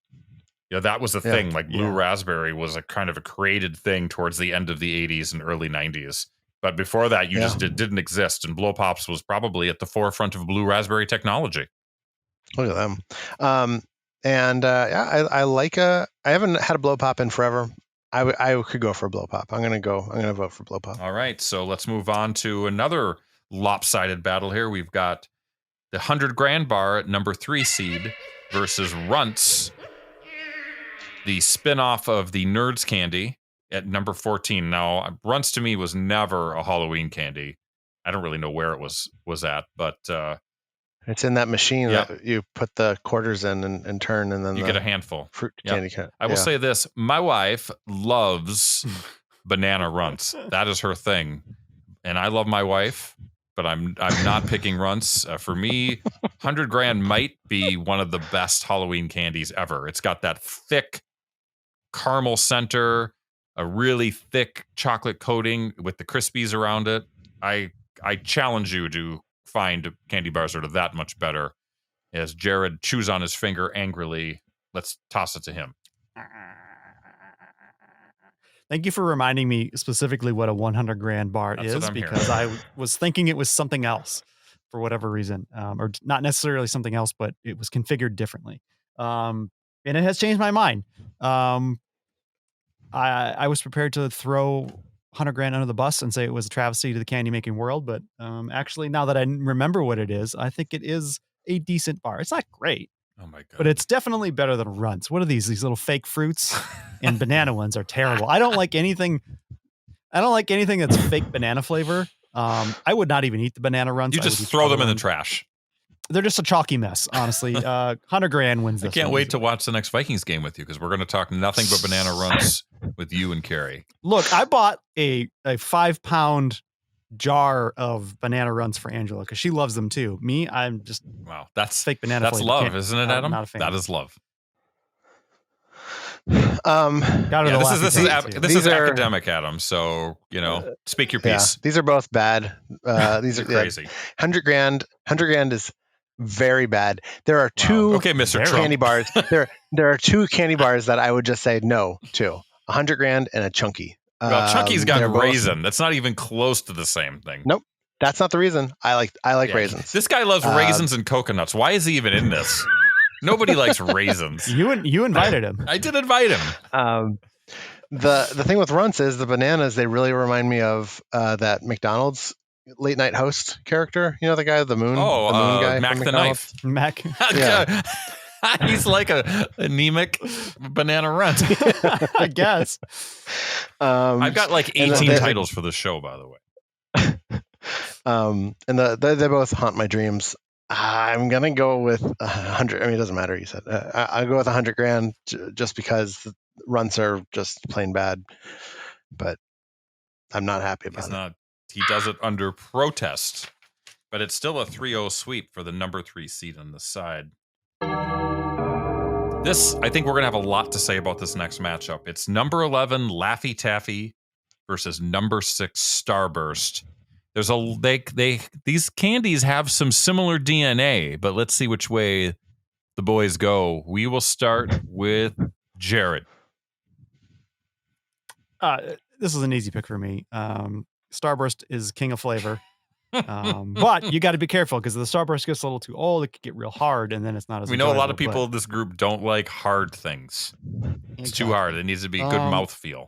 That was a thing. Like blue raspberry was a kind of a created thing towards the end of the 80s and early 90s. But before that, it didn't exist. And blow pops was probably at the forefront of blue raspberry technology. Look at them. I like I haven't had a blow pop in forever. I could go for a blow pop. I'm going to vote for blow pop. All right. So let's move on to another lopsided battle here. We've got the 100 grand bar at number 3 seed versus Runt's, the spinoff of the Nerds candy, at number 14. Now, Runt's to me was never a Halloween candy. I don't really know where it was at, but it's in that machine that you put the quarters in and turn, and then you get a handful. Fruit candy. I will say this: my wife loves banana Runts. That is her thing, and I love my wife, but I'm not picking Runts. For me, 100 grand might be one of the best Halloween candies ever. It's got that thick caramel center, a really thick chocolate coating with the Crispies around it. I challenge you to find candy bars that are that much better. As Jared chews on his finger angrily, let's toss it to him. Thank you for reminding me specifically what a 100 grand bar is, because I was thinking it was something else for whatever reason, or not necessarily something else, but it was configured differently. And it has changed my mind. I was prepared to throw 100 grand under the bus and say it was a travesty to the candy making world, but actually, now that I remember what it is, I think it is a decent bar. It's not great. Oh my god! But it's definitely better than Runts. What are these? These little fake fruits and banana ones are terrible. I don't like anything that's fake banana flavor. I would not even eat the banana Runts. You just throw them in the trash. They're just a chalky mess, honestly. 100 grand wins this. I can't wait to watch the next Vikings game with you, because we're going to talk nothing but banana Runts with you and Carrie. Look, I bought a 5-pound jar of banana Runts for Angela because she loves them too. Me, I'm just that's fake banana. That's love, isn't it, Adam? Not a fan. That is love. This is academic, Adam. So speak your piece. These are both bad. These are crazy. 100 grand is very bad. There are two Mr. candy bars. There are two candy bars that I would just say no to: 100 grand and a Chunky. Well, Chunky's got raisin. That's not even close to the same thing. Nope, that's not the reason. I like raisins. This guy loves raisins and coconuts. Why is he even in this? Nobody likes raisins. You invited him. I did invite him. The thing with Runts is the bananas. They really remind me of that McDonald's late night host character. You know, the guy with the moon. Oh, the moon guy. Mac the Knife. Mac. Yeah. He's like a anemic banana Runt. I guess. I've got like 18 titles for the show, by the way. And they both haunt my dreams. I'm gonna go with 100. I mean, it doesn't matter. You said I'll go with 100 grand just because the Runts are just plain bad. But I'm not happy about it. He does it under protest, but it's still a 3-0 sweep for the number 3 seed on the side. I think we're going to have a lot to say about this next matchup. It's number 11 Laffy Taffy versus number 6 Starburst. These candies have some similar DNA, but let's see which way the boys go. We will start with Jared. This is an easy pick for me. Starburst is king of flavor. But you got to be careful because the Starburst gets a little too old. It could get real hard, and then it's not as. We know a lot of people in this group don't like hard things. It's too hard. It needs to be good mouthfeel.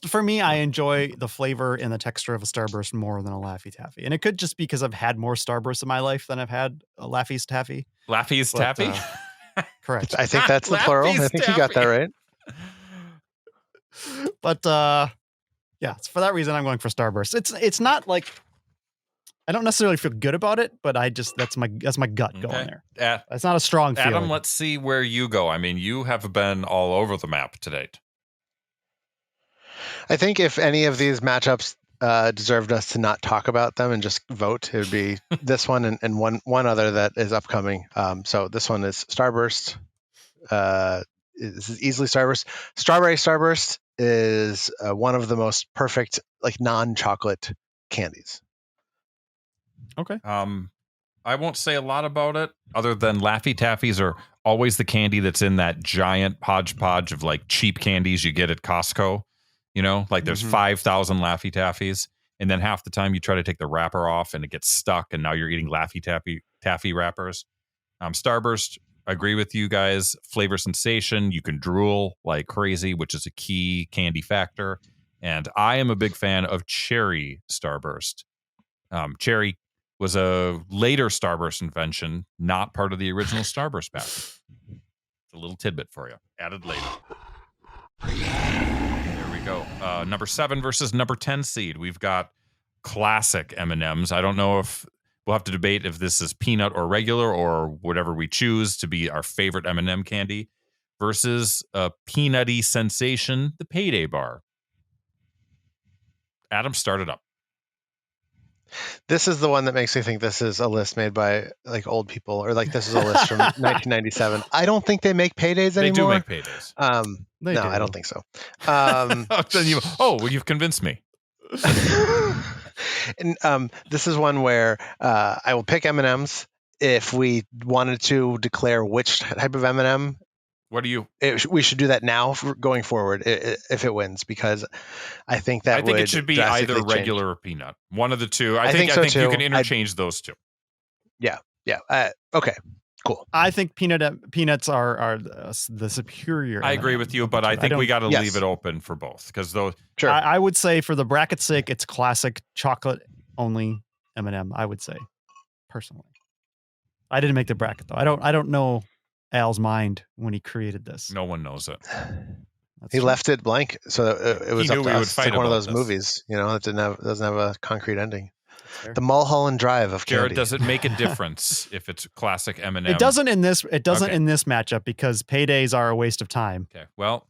For me, I enjoy the flavor and the texture of a Starburst more than a Laffy Taffy, and it could just be because I've had more Starbursts in my life than I've had a Laffy's Taffy. Laffy's Taffy. Correct. I think that's the plural. I think you got that right. But Yeah, for that reason, I'm going for Starburst. It's not like I don't necessarily feel good about it, but that's my gut going there. It's not a strong feeling. Adam, let's see where you go. I mean, you have been all over the map to date. I think if any of these matchups deserved us to not talk about them and just vote, it would be this one and one other that is upcoming. So this one is Starburst. This is easily Starburst. Strawberry Starburst is one of the most perfect, like, non-chocolate candies. Okay. I won't say a lot about it other than Laffy Taffies are always the candy that's in that giant hodgepodge of like cheap candies you get at Costco. You know, like there's 5,000 Laffy Taffies, and then half the time you try to take the wrapper off and it gets stuck, and now you're eating Laffy Taffy wrappers. Starburst, I agree with you guys. Flavor sensation, you can drool like crazy, which is a key candy factor. And I am a big fan of Cherry Starburst. Cherry was a later Starburst invention, not part of the original Starburst package. It's a little tidbit for you, added later. There we go. Number 7 versus number 10 seed. We've got classic M&Ms. I don't know if we'll have to debate if this is peanut or regular or whatever we choose to be our favorite M&M candy versus a peanutty sensation, the Payday Bar. Adam, start it up. This is the one that makes me think this is a list made by like old people, or like this is a list from 1997. I don't think they make Paydays anymore. They do make Paydays. I don't think so. Well, you've convinced me. And this is one where I will pick M&Ms if we wanted to declare which type of M&M. We should do that now going forward if it wins, because I think it should be either regular or peanut. One of the two. I think you can interchange those two. Yeah. Okay. Cool. I think peanuts are the superior. I agree with you, but I think we got to leave it open for both, because those. Sure. I would say for the bracket's sake, it's classic chocolate only M&M. I would say, personally, I didn't make the bracket though. I don't know Al's mind when he created this. No one knows it. He left it blank, so it was up to us. It's like one of those movies, that doesn't have a concrete ending. The Mulholland Drive of candy. Jared, does it make a difference if it's classic M&M? It doesn't in this. It doesn't in this matchup, because paydays are a waste of time. Okay. Well,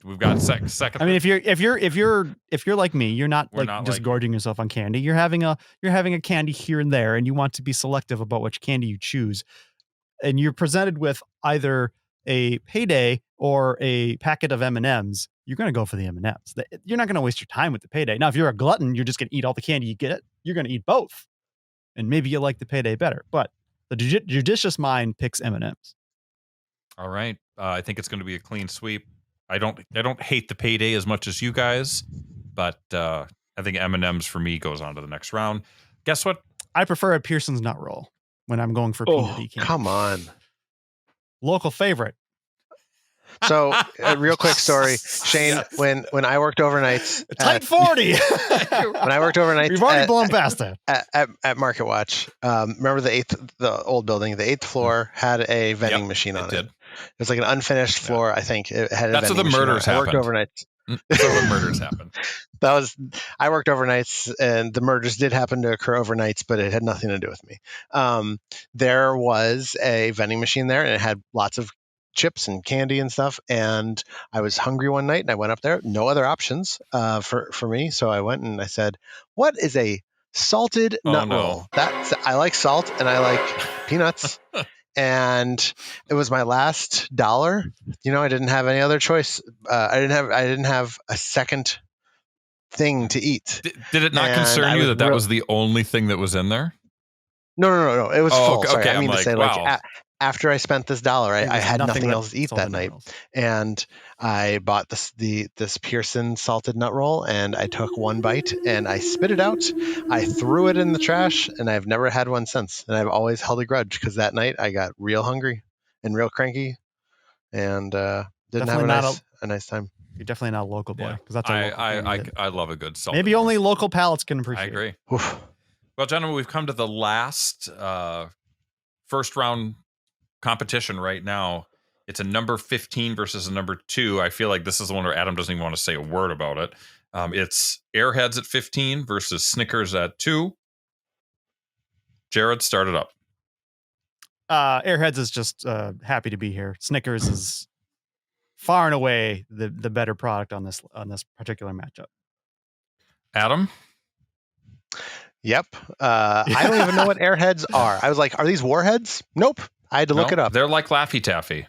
we've got second. I mean, if you're like me, you're not just gorging yourself on candy. You're having a candy here and there, and you want to be selective about which candy you choose. And you're presented with either a Payday or a packet of M&Ms, you're going to go for the M&Ms. You're not going to waste your time with the Payday. Now, if you're a glutton, you're just going to eat all the candy you get. You're going to eat both. And maybe you like the Payday better. But the judicious mind picks M&Ms. All right. I think it's going to be a clean sweep. I don't hate the Payday as much as you guys, but I think M&Ms for me goes on to the next round. Guess what? I prefer a Pearson's nut roll when I'm going for peanut candy. Come on. Local favorite. So, a real quick story, Shane. When I worked overnights, type 40. When I worked overnights, we've already blown past that at Market Watch. Remember the old building, the 8th floor had a vending machine on it. It was like an unfinished floor. I think it had. That's where the murders happened. I worked overnights. That's where the murders happened. I worked overnights, and the murders did happen to occur overnights, but it had nothing to do with me. There was a vending machine there, and it had lots of chips and candy and stuff. And I was hungry one night, and I went up there. No other options for me, so I went and I said, "What is a salted nut roll?" I like salt and I like peanuts. And it was my last dollar. I didn't have any other choice. I didn't have a second thing to eat. Did it not concern you that was the only thing that was in there? No. It was full. Okay. Sorry, I mean to say, wow. After I spent this dollar, I had nothing else to eat that night, and I bought this Pearson salted nut roll, and I took one bite and I spit it out. I threw it in the trash, and I've never had one since. And I've always held a grudge because that night I got real hungry and real cranky, and didn't have a nice time. You're definitely not a local boy, because that's I love a good salt. Maybe only local palates can appreciate. I agree. Oof. Well, gentlemen, we've come to the last first round competition right now, It's a number 15 versus a number 2. I feel like this is the one where Adam doesn't even want to say a word about it. It's Airheads at 15 versus Snickers at 2. Jared, start it up. Airheads is just happy to be here. Snickers is far and away the better product on this particular matchup. Adam? Yep. I don't even know what Airheads are. I was like, are these Warheads? Nope. I had to look it up. They're like Laffy Taffy.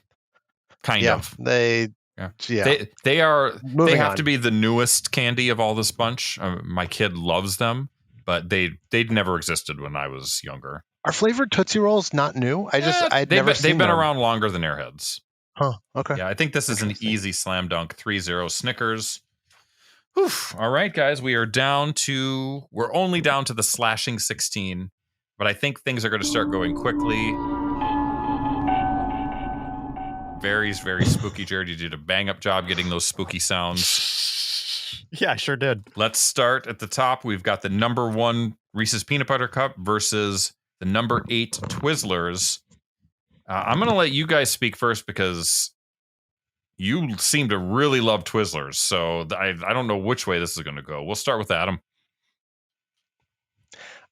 Kind of. They have to be the newest candy of all this bunch. My kid loves them, but they'd never existed when I was younger. Are flavored Tootsie Rolls not new? They've been around longer than Airheads. Huh. Okay. Yeah, I think this is an easy slam dunk. 3-0 Snickers. Whew. All right, guys, we're only down to the slashing 16, but I think things are going to start going quickly. Very, very spooky. Jared, you did a bang-up job getting those spooky sounds. Yeah, I sure did. Let's start at the top. We've got the number 1 Reese's Peanut Butter Cup versus the number 8 Twizzlers. I'm going to let you guys speak first because you seem to really love Twizzlers. So I don't know which way this is going to go. We'll start with Adam.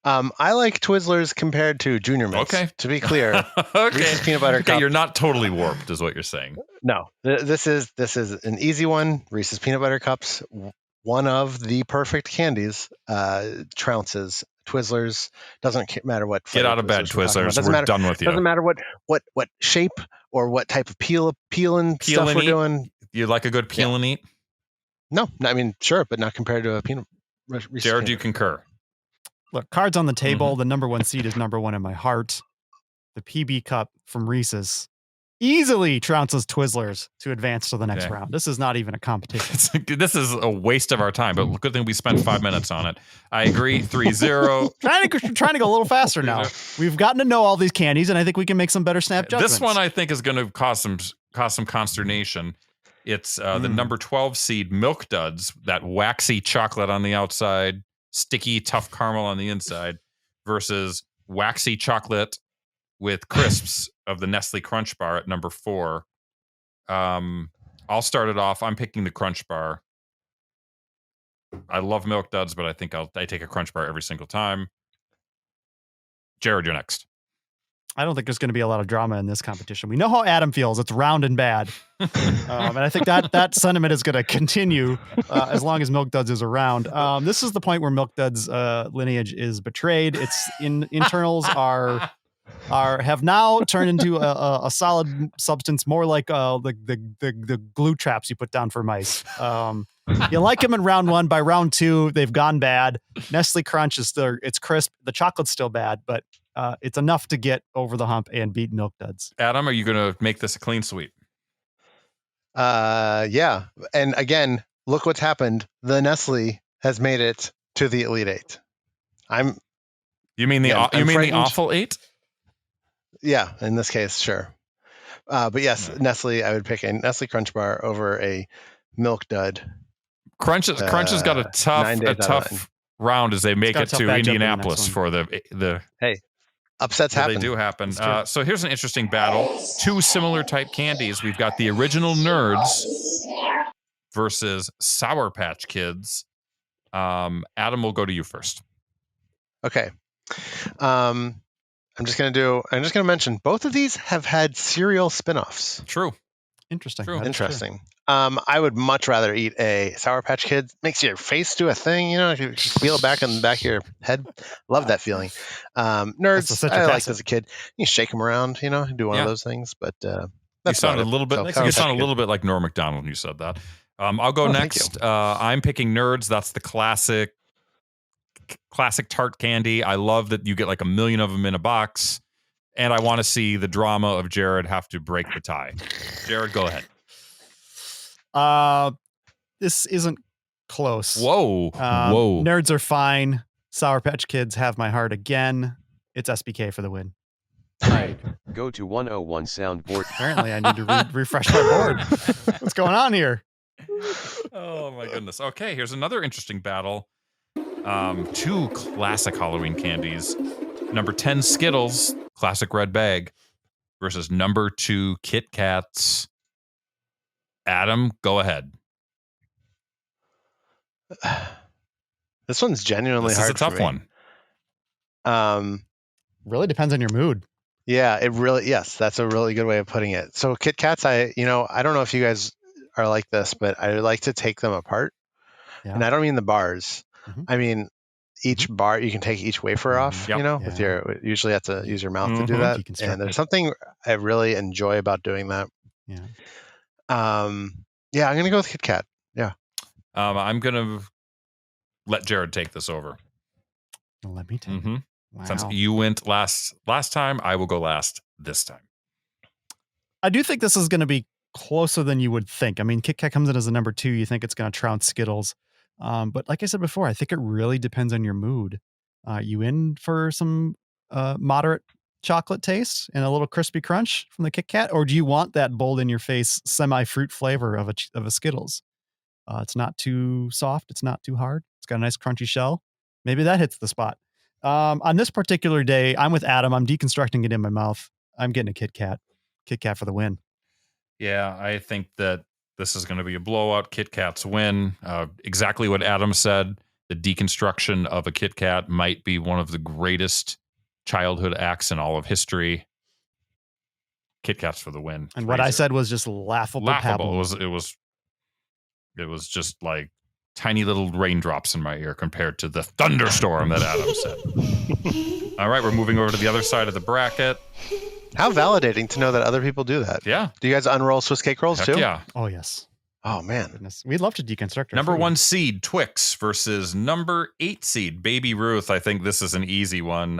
I like Twizzlers compared to Junior Mints. Okay. To be clear, okay. Reese's Peanut Butter Cup. Okay, you're not totally warped, is what you're saying. No, this is an easy one. Reese's Peanut Butter Cups, one of the perfect candies. Trounces, Twizzlers, doesn't matter what. Get out of bed, Twizzlers. We're done with you. Doesn't matter what shape or what type of peel stuff we're doing. You like a good peel and eat? No, I mean sure, but not compared to a peanut. Jared, do you concur? Look, cards on the table. Mm-hmm. The number 1 seed is number 1 in my heart. The PB Cup from Reese's easily trounces Twizzlers to advance to the next round. This is not even a competition. This is a waste of our time, but good thing we spent 5 minutes on it. I agree. 3-0. trying to go a little faster now. We've gotten to know all these candies, and I think we can make some better snap judgments. This one I think is going to cause some consternation. It's the number 12 seed Milk Duds, that waxy chocolate on the outside, sticky, tough caramel on the inside, versus waxy chocolate with crisps of the Nestle Crunch bar at number 4. I'll start it off. I'm picking the Crunch bar. I love Milk Duds, but I think I take a Crunch bar every single time. Jared, you're next. I don't think there's going to be a lot of drama in this competition. We know how Adam feels. It's round and bad. And I think that sentiment is going to continue as long as Milk Duds is around. This is the point where Milk Duds lineage is betrayed. Its internals have now turned into a solid substance, more like the glue traps you put down for mice. You like them in round 1. By round 2, they've gone bad. Nestle Crunch it's crisp. The chocolate's still bad, but it's enough to get over the hump and beat Milk Duds. Adam, are you going to make this a clean sweep? Yeah. And again, look what's happened. The Nestle has made it to the Elite 8. You mean the awful 8? Yeah, in this case, sure. But yes, Nestle, I would pick a Nestle Crunch bar over a Milk Dud. Crunch has got a tough round as they make it to Indianapolis for the hey, upsets happen. They do happen. So here's an interesting battle. 2 similar type candies. We've got the original Nerds versus Sour Patch Kids. Adam, we'll go to you first. Okay. I'm just gonna mention both of these have had cereal spin-offs. True. Interesting. Interesting. I would much rather eat a Sour Patch Kid. Makes your face do a thing, you just feel it back in the back of your head. Love that feeling. Nerds, I liked as a kid. You shake them around, do one of those things. But you sound a little bit like Norm Macdonald when you said that. I'll go next. I'm picking Nerds. That's the classic tart candy. I love that you get like 1 million of them in a box, and I want to see the drama of Jared have to break the tie. Jared, go ahead. This isn't close. Whoa. Nerds are fine. Sour Patch Kids have my heart again. It's SBK for the win. Right. Go to 101 soundboard. Apparently I need to refresh my board. What's going on here? Oh my goodness. Okay, here's another interesting battle. 2 classic Halloween candies. Number 10 Skittles, classic red bag, versus number 2 Kit Kats. Adam, go ahead. This one's genuinely This hard. is a tough for me. one. Really depends on your mood. Yeah, yes, that's a really good way of putting it. So Kit Kats, I don't know if you guys are like this, but I like to take them apart. Yeah. And I don't mean the bars. Mhm. I mean each bar, you can take each wafer off, Yep. with your, usually have to use your mouth to do Mhm. that. Deconstruct And there's it. something I really enjoy about doing that. Yeah. Yeah, I'm going to go with Kit Kat. Yeah. I'm going to let Jared take this over. Let me take. Mm-hmm. Wow. Since you went last time, I will go last this time. I do think this is going to be closer than you would think. I mean, Kit Kat comes in as a number 2. You think it's going to trounce Skittles. But like I said before, I think it really depends on your mood. You in for some moderate chocolate taste and a little crispy crunch from the Kit Kat? Or do you want that bold in your face semi-fruit flavor of a Skittles? It's not too soft. It's not too hard. It's got a nice crunchy shell. Maybe that hits the spot. On this particular day, I'm with Adam. I'm deconstructing it in my mouth. I'm getting a Kit Kat. Kit Kat for the win. Yeah, I think that this is going to be a blowout. Kit Kats win. Exactly what Adam said. The deconstruction of a Kit Kat might be one of the greatest childhood acts in all of history. Kit Kats for the win. And what I said was just laughable. It was just like tiny little raindrops in my ear compared to the thunderstorm that Adam said. All right, we're moving over to the other side of the bracket. How validating to know that other people do that. Yeah. Do you guys unroll Swiss cake rolls Heck too? yeah. Oh, yes. Oh, man. Goodness. We'd love to deconstruct our Number food. 1 seed, Twix, versus number 8 seed, Baby Ruth. I think this is an easy one.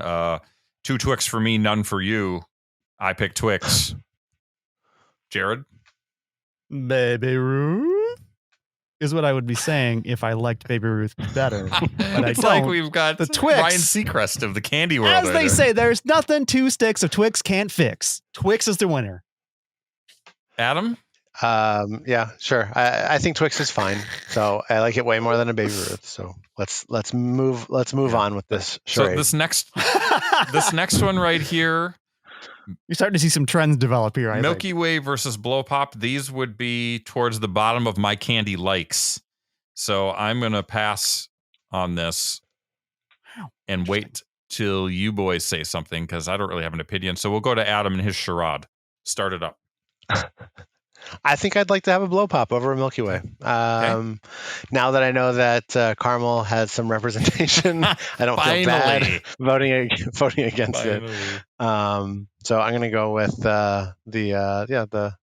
2 Twix for me, none for you. I pick Twix. Jared? Baby Ruth is what I would be saying if I liked Baby Ruth better. But I It's don't. like we've got the Twix. Ryan Seacrest of the candy world. As right they there. say, there's nothing 2 sticks of Twix can't fix. Twix is the winner. Adam? Yeah, sure. I think Twix is fine. So I like it way more than a Baby Ruth. So let's move on with this charade. So this next one right here, You're starting to see some trends develop here. Milky Way versus Blow Pop. These would be towards the bottom of my candy likes. So I'm going to pass on this and wait till you boys say something because I don't really have an opinion. So we'll go to Adam and his charade. Start it up. I think I'd like to have a Blow Pop over a Milky Way. Now that I know that caramel has some representation, I don't feel bad voting against it. So I'm going to go with the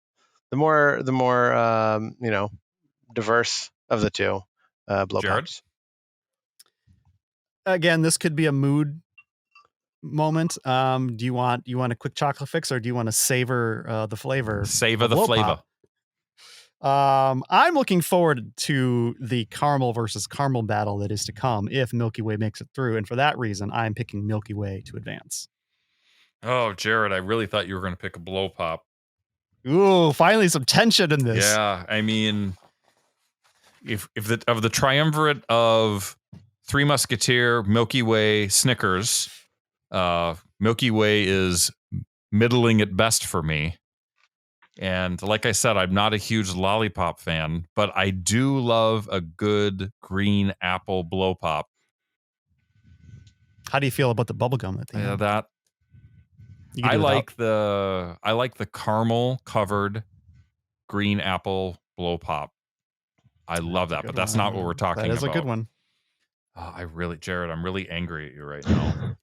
more diverse of the two Blow Jared? Pops. Again, this could be a mood moment. Do you want a quick chocolate fix or do you want to savor the flavor? Savor the Blow flavor. Pop? I'm looking forward to the caramel versus caramel battle that is to come if Milky Way makes it through. And for that reason, I'm picking Milky Way to advance. Oh, Jared, I really thought you were going to pick a Blow Pop. Ooh, finally some tension in this. Yeah, I mean, if the triumvirate of Three Musketeer, Milky Way, Snickers, Milky Way is middling at best for me. And like I said, I'm not a huge lollipop fan, but I do love a good green apple Blow Pop. How do you feel about the bubblegum at the end? That You can I do without. like the caramel covered green apple Blow Pop. I love that, but that's not what we're talking about. That is a good one. Oh, Jared, I'm really angry at you right now.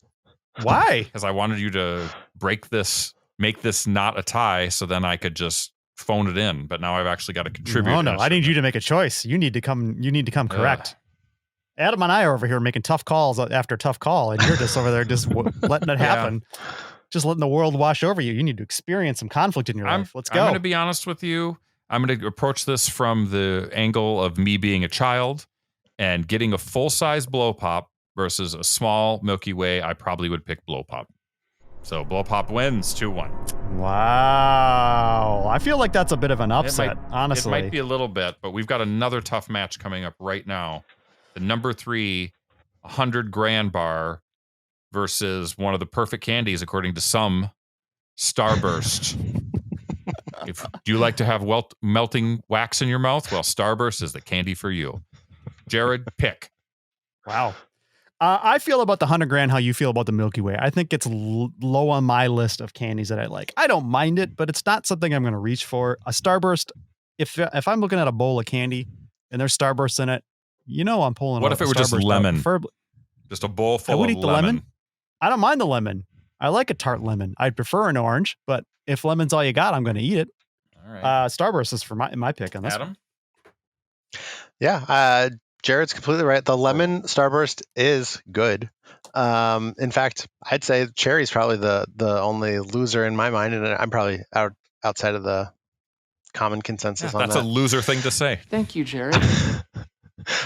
Why? Because I wanted you to make this not a tie, so then I could just phone it in. But now I've actually got to contribute. Oh no, I need you to make a choice. You need to come correct. Adam and I are over here making tough calls after tough call, and you're just over there just letting it happen. Just letting the world wash over you. You need to experience some conflict in your life. Let's go. I'm going to be honest with you. I'm going to approach this from the angle of me being a child and getting a full-size Blow Pop versus a small Milky Way. I probably would pick Blow Pop. So Blow Pop wins 2-1. Wow. I feel like that's a bit of an upset, honestly. It might be a little bit, but we've got another tough match coming up right now. The number 3 100 grand bar versus one of the perfect candies, according to some, Starburst. Do you like to have melting wax in your mouth? Well, Starburst is the candy for you. Jared, pick. Wow. I feel about the 100 grand how you feel about the Milky Way. I think it's low on my list of candies that I like. I don't mind it, but it's not something I'm going to reach for. A Starburst, if I'm looking at a bowl of candy and there's Starburst in it, I'm pulling. What if it were just lemon? Just a bowl full I would of eat the lemon. I don't mind the lemon. I like a tart lemon. I'd prefer an orange, but if lemon's all you got, I'm going to eat it. All right. Starburst is for my pick on this. Adam? Yeah, Jared's completely right. The lemon Starburst is good. In fact, I'd say cherry's probably the only loser in my mind, and I'm probably outside of the common consensus on that. That's a loser thing to say. Thank you, Jared.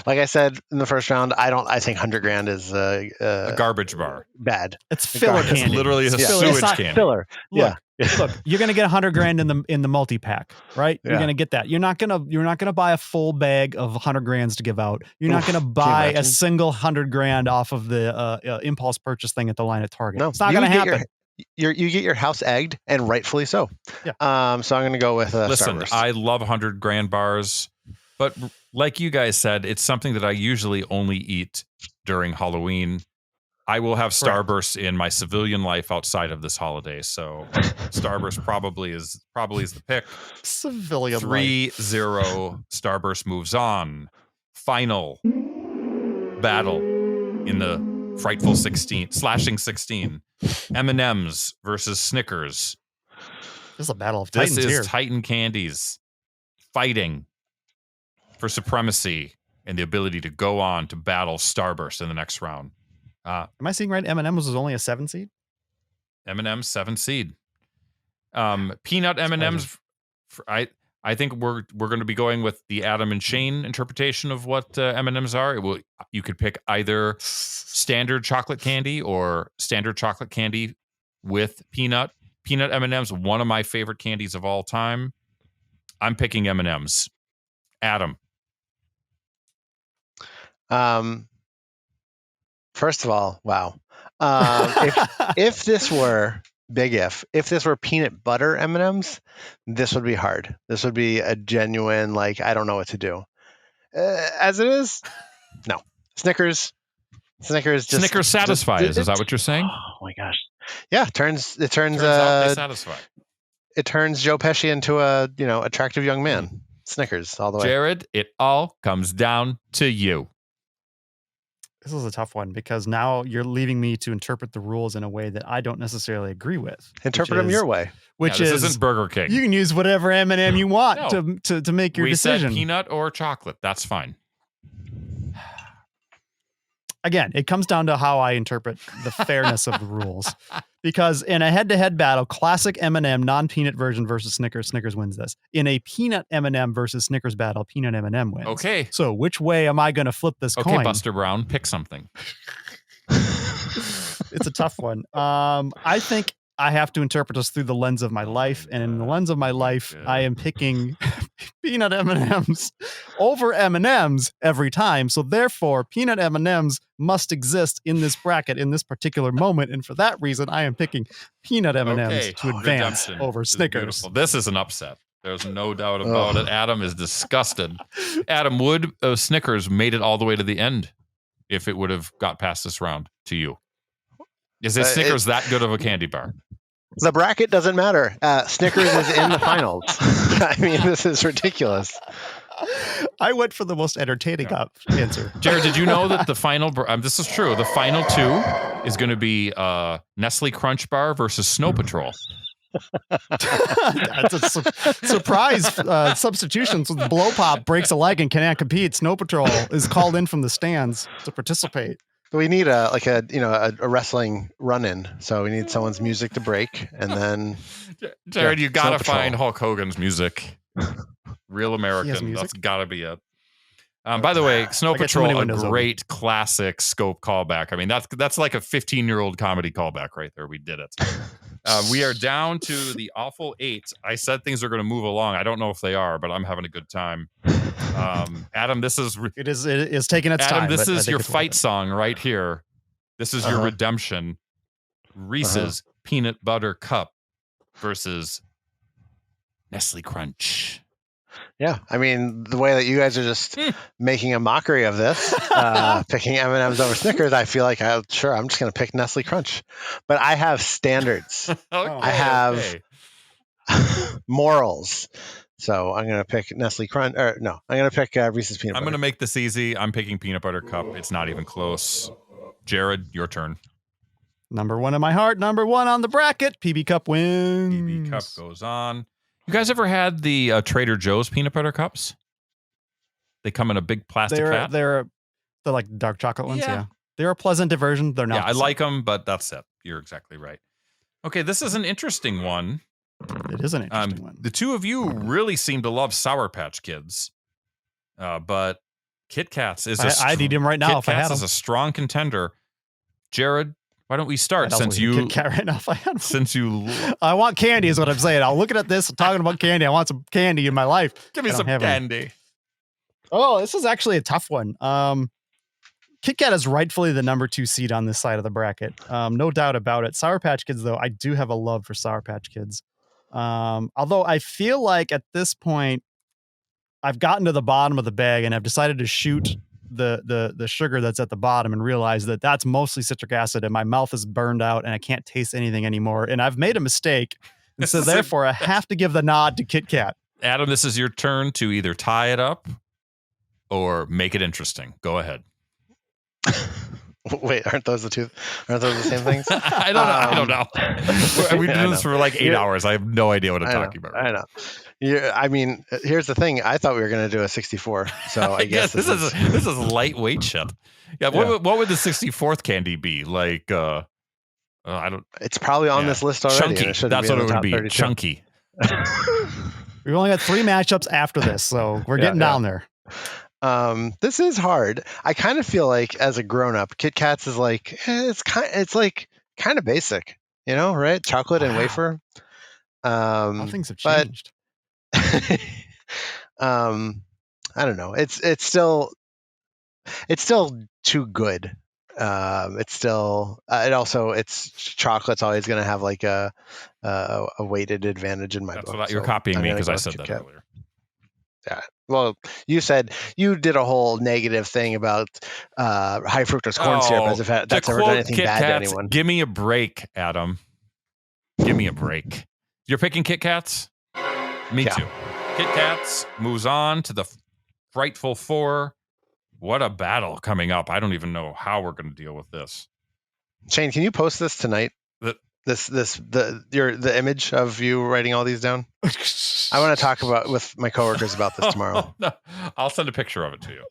Like I said in the first round, I think 100 grand is a garbage bar. Bad. It's filler candy. It's literally a sewage candy. Filler. Look, you're gonna get 100 grand in the multi pack, right? You're gonna get that. You're not gonna buy a full bag of 100 grands to give out. You're not gonna buy a single 100 grand off of the impulse purchase thing at the line at Target. No, it's not gonna happen. You get your house egged, and rightfully so. Yeah. So I'm gonna go with Listen, Starburst. I love 100 grand bars, but like you guys said, it's something that I usually only eat during Halloween. I will have Starburst in my civilian life outside of this holiday, so Starburst probably is the pick. Civilian 3-0. Starburst moves on. Final battle in the frightful slashing 16. M&M's versus Snickers. This is a battle of titans here. This is Titan candies fighting for supremacy and the ability to go on to battle Starburst in the next round. Am I seeing right? M&M was only a 7 seed. M&M's 7 seed. Peanut M&M's. I think we're going to be going with the Adam and Shane interpretation of what M&M's are. You could pick either standard chocolate candy or standard chocolate candy with peanut. Peanut M&M's, one of my favorite candies of all time. I'm picking M&M's. Adam. First of all, wow. If this were if this were peanut butter M&Ms, this would be hard. This would be a genuine, I don't know what to do. As it is, no. Snickers satisfies. Is that what you're saying? Oh my gosh. Yeah, it turns out they satisfy. It turns Joe Pesci into a, attractive young man. Snickers all the way. Jared, it all comes down to you. This is a tough one because now you're leaving me to interpret the rules in a way that I don't necessarily agree with. Interpret them your way. Which this isn't Burger King. You can use whatever M&M you want to make your decision. We said peanut or chocolate. That's fine. Again, it comes down to how I interpret the fairness of the rules. Because in a head-to-head battle, classic M&M non-peanut version versus Snickers wins this. In a peanut M&M versus Snickers battle, peanut M&M wins. Okay. So which way am I going to flip this coin? Okay, Buster Brown, pick something. It's a tough one. I think I have to interpret this through the lens of my life. And in the lens of my life, I am picking peanut M&Ms over M&Ms every time. So therefore, peanut M&Ms must exist in this bracket in this particular moment. And for that reason, I am picking peanut M&Ms to advance over Snickers. This is an upset. There's no doubt about it. Adam is disgusted. Adam, would Snickers made it all the way to the end if it would have got past this round to you? Is this Snickers that good of a candy bar? The bracket doesn't matter. Snickers is in the finals. I mean, this is ridiculous. I went for the most entertaining answer. Jared, did you know that the final, this is true, the final two is going to be Nestle Crunch Bar versus Snow Patrol? That's a surprise substitution. So Blow Pop breaks a leg and cannot compete. Snow Patrol is called in from the stands to participate. We need a wrestling run-in. So we need someone's music to break, and then Jared, you gotta find Hulk Hogan's music. Real American. That's gotta be it. By the way, Snow Patrol, a great classic Scope callback. I mean, that's like a 15-year-old comedy callback right there. We did it. We are down to the awful 8. I said things are going to move along. I don't know if they are, but I'm having a good time. Adam, this is it is taking its time. Adam, this is your fight song right here. This is your redemption. Reese's Peanut Butter Cup versus Nestle Crunch. Yeah, I mean, the way that you guys are just making a mockery of this, picking M&Ms over Snickers, I feel like I'm just going to pick Nestle Crunch. But I have standards. I have morals. So I'm going to pick Nestle Crunch. Or no, I'm going to pick Reese's Peanut Butter. I'm going to make this easy. I'm picking Peanut Butter Cup. It's not even close. Jared, your turn. Number one in my heart. Number one on the bracket. PB Cup wins. PB Cup goes on. You guys ever had the Trader Joe's peanut butter cups? They come in a big plastic vat. They're like dark chocolate ones. Yeah. Yeah. They're a pleasant diversion. They're not. Yeah, I like them, but that's it. You're exactly right. Okay, this is an interesting one. It is an interesting one. The two of you really seem to love Sour Patch Kids, but Kit Kats is I'd eat them right now if I had them. is a strong contender. Jared, why don't we start since you Kit Kat right now if I had them. Since you I want candy is what I'm saying. I'm looking at this, I'm talking about candy. I want some candy in my life. Give me some candy. Oh, this is actually a tough one. Kit Kat is rightfully the number 2 seed on this side of the bracket. No doubt about it. Sour Patch Kids, though, I do have a love for Sour Patch Kids. Although I feel like at this point, I've gotten to the bottom of the bag and I've decided to shoot the sugar that's at the bottom and realize that that's mostly citric acid and my mouth is burned out and I can't taste anything anymore. And I've made a mistake. And so therefore I have to give the nod to Kit Kat. Adam, this is your turn to either tie it up or make it interesting. Go ahead. Wait, aren't those the same things? I don't know. We've been doing this for like 8 hours. I have no idea what I'm talking about. I know. I mean, here's the thing. I thought we were going to do a 64. So I guess this is lightweight shit. Yeah. What would the 64th candy be? Like, I don't. It's probably on this list already. Chunky. That's what it would be. 32. Chunky. We've only got 3 matchups after this, so we're getting down there. This is hard. I kind of feel like as a grown up, Kit Kats is like it's kind of basic, right? Chocolate and wafer. How things have changed. I don't know. It's still too good. It's chocolate's always going to have like a weighted advantage in my book. You're copying me because I said that earlier. Yeah. Well, you said you did a whole negative thing about high fructose corn syrup as if that's ever done anything bad to anyone. Give me a break, Adam. Give me a break. You're picking Kit Kats? Me too. Kit Kats moves on to the frightful 4. What a battle coming up. I don't even know how we're going to deal with this. Shane, can you post this tonight? The image of you writing all these down. I want to talk with my coworkers about this tomorrow. No, I'll send a picture of it to you.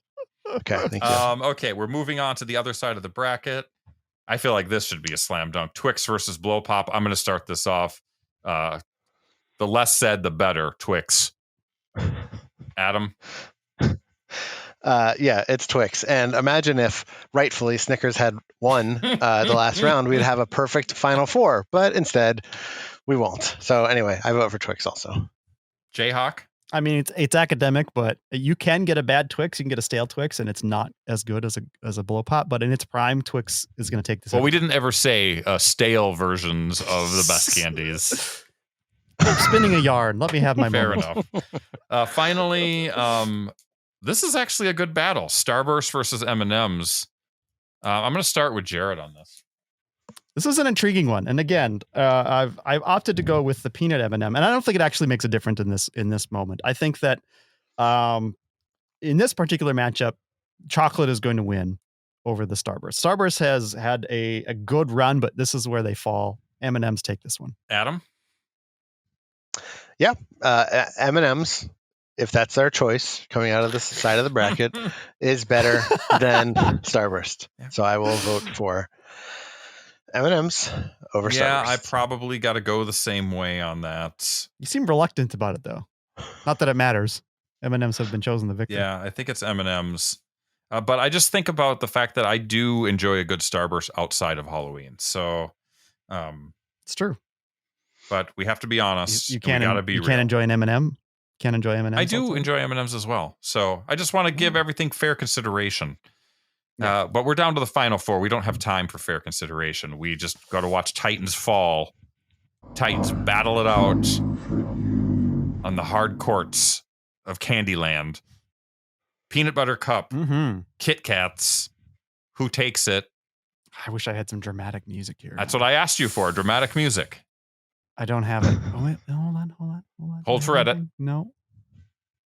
Okay, thank you. Okay, we're moving on to the other side of the bracket. I feel like this should be a slam dunk. Twix versus Blow Pop. I'm going to start this off. The less said, the better. Twix. Adam. Yeah, it's Twix. And imagine if rightfully Snickers had won the last round, we'd have a perfect Final 4. But instead, we won't. So anyway, I vote for Twix also. Jayhawk? I mean, it's academic, but you can get a bad Twix. You can get a stale Twix, and it's not as good as a Blow Pop. But in its prime, Twix is going to take this. Well, we didn't ever say stale versions of the best candies. I'm spinning a yarn. Let me have my Fair moment. enough. Finally, this is actually a good battle. Starburst versus M&M's. I'm going to start with Jared on this. This is an intriguing one, and again, I've opted to go with the peanut M&M, and I don't think it actually makes a difference in this moment. I think that in this particular matchup, chocolate is going to win over the Starburst. Starburst has had a good run, but this is where they fall. M&M's take this one. Adam? Yeah, M&M's, if that's their choice coming out of this side of the bracket, is better than Starburst. Yeah. So I will vote for M&M's over Starburst. Yeah, I probably got to go the same way on that. You seem reluctant about it, though. Not that it matters. M&M's have been chosen the victor. Yeah, I think it's M&M's. But I just think about the fact that I do enjoy a good Starburst outside of Halloween. So it's true. But we have to be honest. You can't real. Can't enjoy an M&M. Can't enjoy M&M's. I do enjoy M&M's as well. So I just want to give everything fair consideration. Yeah. But we're down to the Final 4. We don't have time for fair consideration. We just got to watch Titans fall Titans battle it out on the hard courts of Candyland. Peanut Butter Cup, Kit Kats. Who takes it? I wish I had some dramatic music here. That's what I asked you for, dramatic music. I don't have it. Oh, wait. Hold on. Hold for edit. No,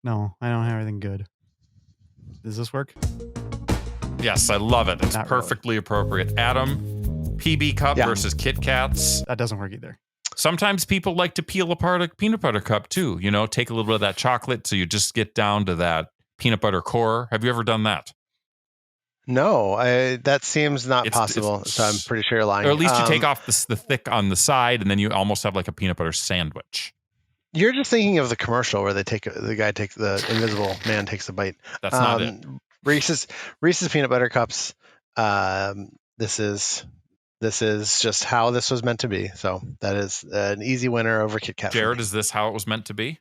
I don't have anything good. Does this work? Yes, I love it. It's Not perfectly appropriate. Adam, PB Cup versus Kit Kats. That doesn't work either. Sometimes people like to peel apart a peanut butter cup too. You know, take a little bit of that chocolate so you just get down to that peanut butter core. Have you ever done that? No, that seems not possible. So I'm pretty sure you're lying. Or at least you take off the thick on the side, and then you almost have like a peanut butter sandwich. You're just thinking of the commercial where the invisible man takes a bite. That's not it. Reese's peanut butter cups. This is just how this was meant to be. So that is an easy winner over Kit Kat. Jared, is this how it was meant to be?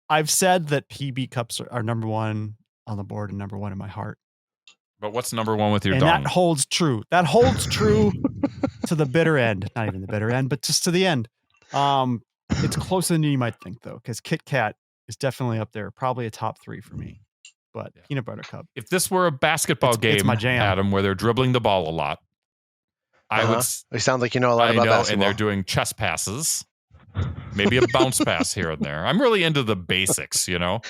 I've said that PB cups are number one on the board and number one in my heart. But what's number one with your and dong? That holds true. That holds true to the bitter end. Not even the bitter end, but just to the end. It's closer than you might think, though, because Kit Kat is definitely up there, probably a top 3 for me. But peanut butter cup. If this were a basketball game, it's my jam. Adam, where they're dribbling the ball a lot, I would. It sounds like you know a lot about basketball. And they're doing chest passes, maybe a bounce pass here and there. I'm really into the basics, you know.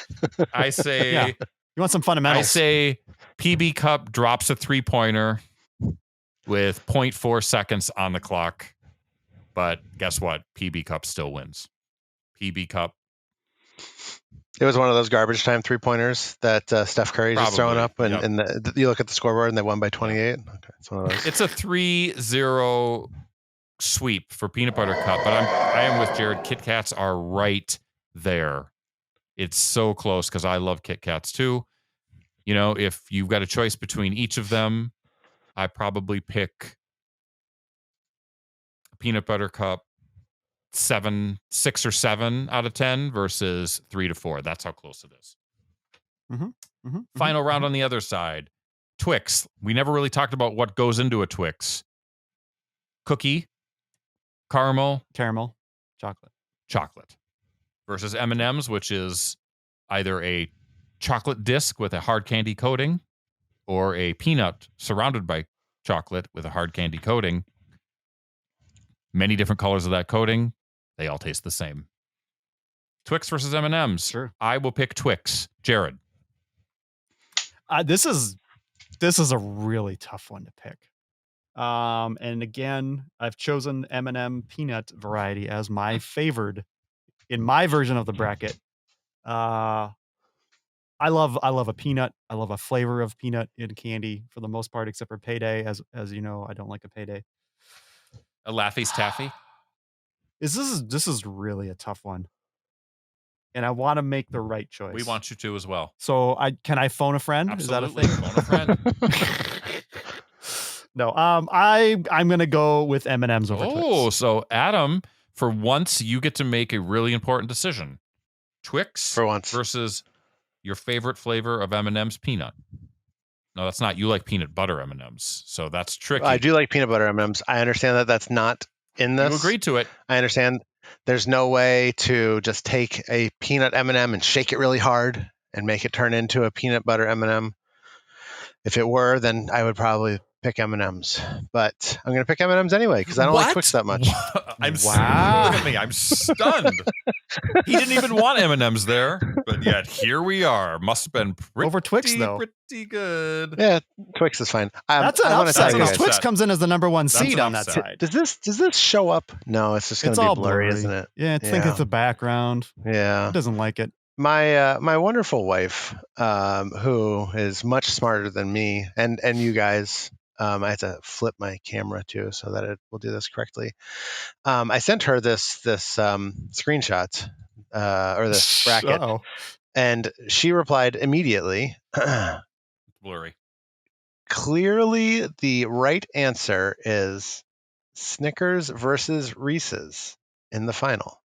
I say, you want some fundamentals? I say, PB Cup drops a 3-pointer with 0.4 seconds on the clock. But guess what? PB Cup still wins. PB Cup. It was one of those garbage time 3-pointers that Steph Curry's just throwing up, and you look at the scoreboard and they won by 28. Okay, it's one of those. It's a 3-0 sweep for Peanut Butter Cup, but I am with Jared. Kit Kats are right there. It's so close because I love Kit Kats too. You know, if you've got a choice between each of them, I probably pick Peanut Butter Cup 6 or 7 out of 10 versus 3 to 4. That's how close it is. Final round on the other side. Twix. We never really talked about what goes into a Twix. Cookie, caramel, chocolate. Versus M&M's, which is either a chocolate disc with a hard candy coating or a peanut surrounded by chocolate with a hard candy coating. Many different colors of that coating. They all taste the same. Twix versus M&M's. Sure. I will pick Twix. Jared. This is a really tough one to pick. And again, I've chosen M&M peanut variety as my favored in my version of the bracket. I love a peanut. I love a flavor of peanut in candy for the most part, except for Payday. As you know, I don't like a Payday. A Laffy's Taffy. This is really a tough one, and I want to make the right choice. We want you to as well. So can I phone a friend? Absolutely. Is that a thing? Phone a friend. No. I'm gonna go with M&M's over Twix. Oh, so Adam, for once you get to make a really important decision. Twix for once versus your favorite flavor of M&M's peanut. No, that's not. You like peanut butter M&Ms, so that's tricky. I do like peanut butter M&Ms. I understand that that's not in this. You agreed to it. I understand. There's no way to just take a peanut M&M and shake it really hard and make it turn into a peanut butter M&M. If it were, then I would probably pick M&Ms. But I'm going to pick M&Ms anyway because I don't like Twix that much. Wow. Look at me. I'm stunned. He didn't even want M&Ms there, but yet here we are. Must have been pretty, over Twix though. Pretty good. Yeah, Twix is fine. That's an upset because guys. Twix comes in as the number one seed on that upset. side. Does this show up? No, it's just going to be blurry, isn't it? Yeah, think it's the background. Yeah, it doesn't like it. My wonderful wife, who is much smarter than me and you guys. I have to flip my camera too so that it will do this correctly. I sent her this screenshot or this bracket, and she replied immediately. Blurry. Clearly, the right answer is Snickers versus Reese's in the final.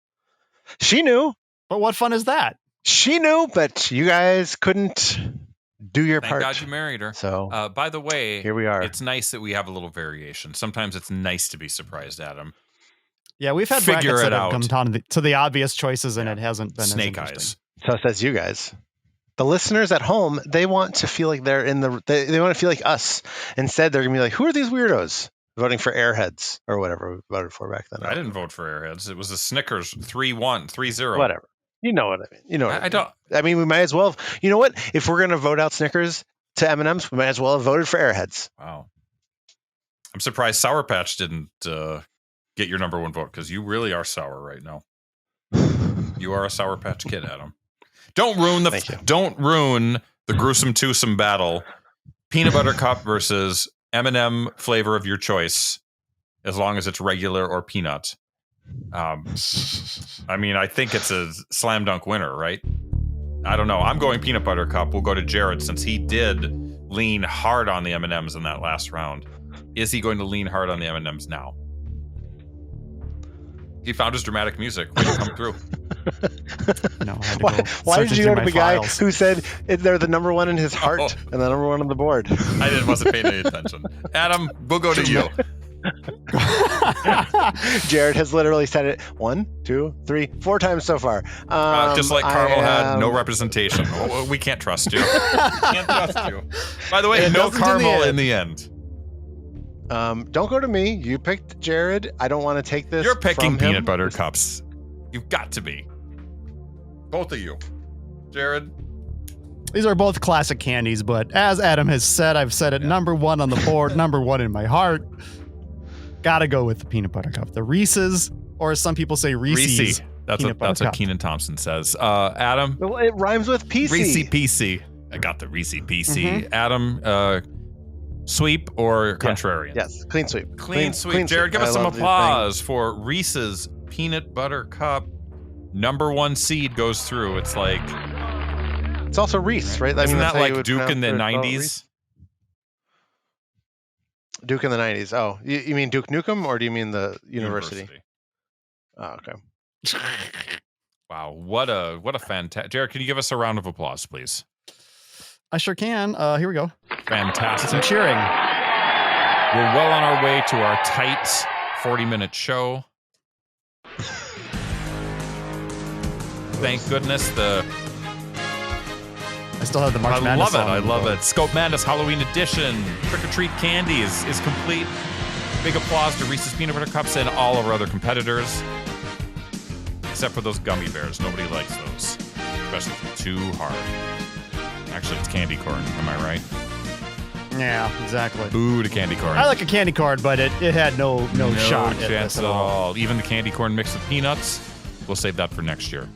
She knew, but what fun is that? She knew, but you guys couldn't do your Thank part. God you married her. So, by the way, here we are. It's nice that we have a little variation. Sometimes it's nice to be surprised, Adam. Yeah, we've had Figure brackets it that have out. come down to the obvious choices, and Yeah. it hasn't been Snake as eyes. interesting. So it says you guys. The listeners at home, they want to feel like they're in the. They want to feel like us. Instead, they're gonna be like, "Who are these weirdos voting for Airheads or whatever we voted for back then?" I didn't vote for Airheads. It was a Snickers 3-1, 3-0. Whatever. You know what I mean. You know. What I don't. I mean, we might as well. You know what? If we're gonna vote out Snickers to M&Ms, we might as well have voted for Airheads. Wow. I'm surprised Sour Patch didn't get your number one vote because you really are sour right now. You are a Sour Patch Kid, Adam. Don't ruin the gruesome twosome battle. Peanut butter cup versus M&M flavor of your choice, as long as it's regular or peanut. I mean, I think it's a slam dunk winner, right? I don't know. I'm going peanut butter cup. We'll go to Jared since he did lean hard on the M&Ms in that last round. Is he going to lean hard on the M&Ms now? He found his dramatic music. Way to come through. No, I had to Why, go why searching did you through go to my the guy files. who said they're the number one in his heart Oh. and the number one on the board? I wasn't paying any attention. Adam, we'll go to you. Jared has literally said it 1, 2, 3, 4 times so far. Just like Carmel had no representation. We can't trust you. Can't trust you. By the way, It no doesn't in the Carmel end. in the end. Don't go to me. You picked Jared. I don't want to take this. You're picking from him. peanut butter cups. You've got to be. Both of you. Jared? These are both classic candies, but as Adam has said, I've said it number one on the board, number one in my heart. Gotta go with the peanut butter cup. The Reese's, or as some people say, Reese's. Reese. That's peanut butter what cup. Keenan Thompson says. Adam? Well, it rhymes with PC. Reese PC. I got the Reese PC. Mm-hmm. Adam, sweep or contrarian? Yes, clean sweep. Clean sweep. Jared, give us some applause for Reese's peanut butter cup. Number one seed goes through. It's like, It's also Reese, right? isn't that's that how you like would Duke in the pronounce it. 90s? Duke in the 90s. Oh, you mean Duke Nukem, or do you mean the university? Oh, okay. Wow, what a fantastic. Jared, can you give us a round of applause, please? I sure can. Here we go. Fantastic. Some cheering. We're well on our way to our tight 40-minute show. Thank goodness I still have the March Madness I song on the love board. it. Scope Madness Halloween Edition. Trick or Treat Candy is complete. Big applause to Reese's Peanut Butter Cups and all of our other competitors. Except for those gummy bears. Nobody likes those. Especially if they're too hard. Actually, it's candy corn. Am I right? Yeah, exactly. Boo to candy corn. I like a candy corn, but it had no shot at chance this at all. Even the candy corn mixed with peanuts, we'll save that for next year.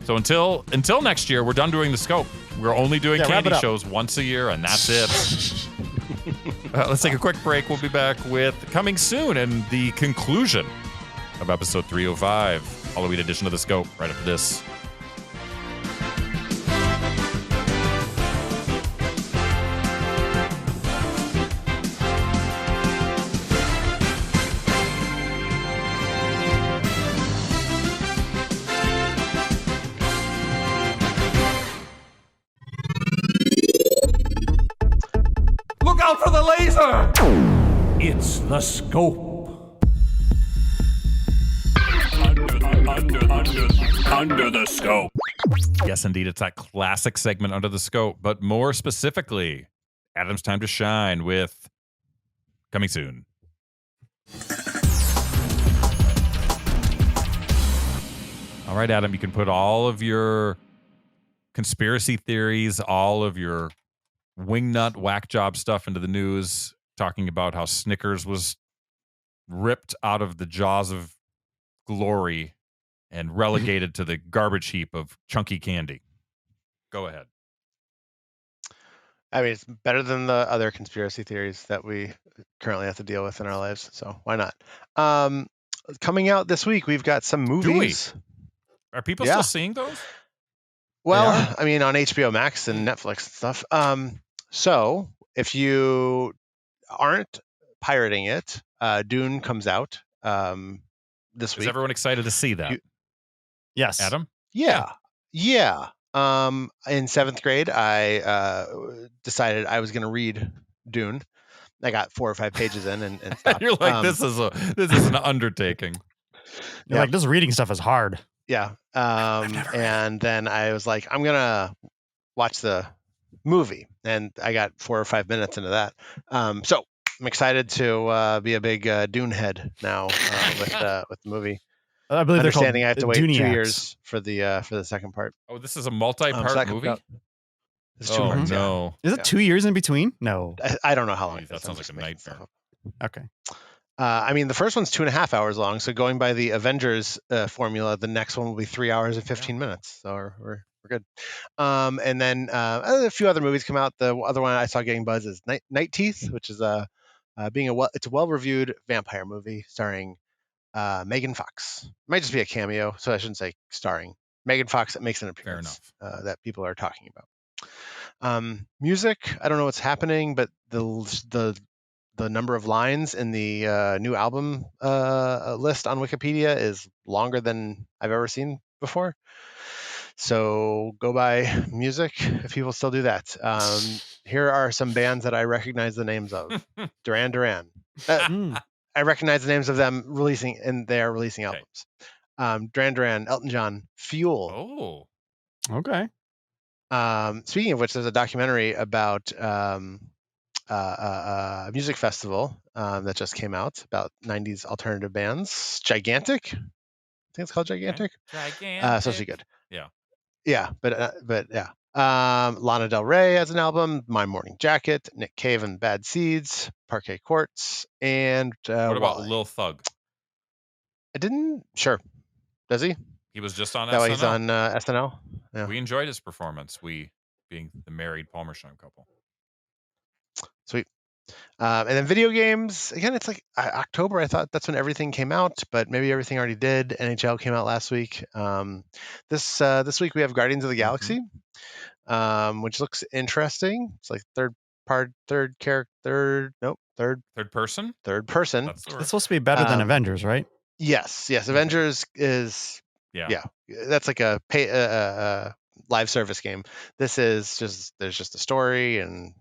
So until next year, we're done doing the scope. We're only doing wrap candy it up. shows once a year, and that's it. Let's take a quick break. We'll be back with coming soon and the conclusion of episode 305, Halloween edition of the scope, right after this. Look out for the laser! It's the scope. Under the scope. Yes, indeed. It's that classic segment under the scope, but more specifically, Adam's Time to Shine with coming soon. All right, Adam, you can put all of your conspiracy theories, all of your wingnut whack job stuff into the news, talking about how Snickers was ripped out of the jaws of glory and relegated to the garbage heap of chunky candy. Go ahead. I mean, it's better than the other conspiracy theories that we currently have to deal with in our lives, so why not? Coming out this week, we've got some movies. Are people Yeah. still seeing those? Well, I mean, on HBO Max and Netflix and stuff. So if you aren't pirating it, Dune comes out this Is week. everyone excited to see that? Yes. Adam? Yeah. In 7th grade, I decided I was going to read Dune, I got 4 or 5 pages in and stopped. You're like, this is an undertaking. You're like, this reading stuff is hard. Yeah. And then I was like, I'm gonna watch the movie, and I got 4 or 5 minutes into that. So I'm excited to be a big Dune head now with the movie. I believe they're called Understanding I have to wait Duniacs. 2 years for the second part. Oh, this is a multi-part movie? It's 2 Oh, parts, no. Is it 2 years in between? No. I don't know how long. Jeez, it that is. sounds I'm like just a making nightmare. stuff up. Okay. I mean, the first one's 2.5 hours long. So going by the Avengers formula, the next one will be 3 hours and 15 minutes. So we're good. And then a few other movies come out. The other one I saw getting buzz is Night Teeth, which is it's a well-reviewed vampire movie starring Megan Fox. It might just be a cameo, so I shouldn't say starring. Megan Fox that makes an appearance that people are talking about. Music, I don't know what's happening, but the number of lines in the new album list on Wikipedia is longer than I've ever seen before. So go buy music if people still do that. Here are some bands that I recognize the names of. Duran Duran. I recognize the names of them releasing, and they are releasing albums. Duran Duran, Elton John, Fuel. Oh. Okay. Speaking of which, there's a documentary about a music festival that just came out about 90s alternative bands. Gigantic. I think it's called Gigantic. Okay. Gigantic. So she good. Yeah. Yeah, but yeah. Lana Del Rey has an album. My Morning Jacket, Nick Cave and Bad Seeds, Parquet Courts, and what about Wale. Lil Thug? I didn't. Sure. Does he? He was just on That SNL. way he's on SNL. Yeah. We enjoyed his performance. We being the married Palmerston couple. Sweet. And then video games. Again, it's like October. I thought that's when everything came out, but maybe everything already did. NHL came out last week. This week we have Guardians of the Galaxy, which looks interesting. It's like third person. That's the word. It's supposed to be better than Avengers, right? Yes. Avengers is that's like a live service game. This is there's just a story, and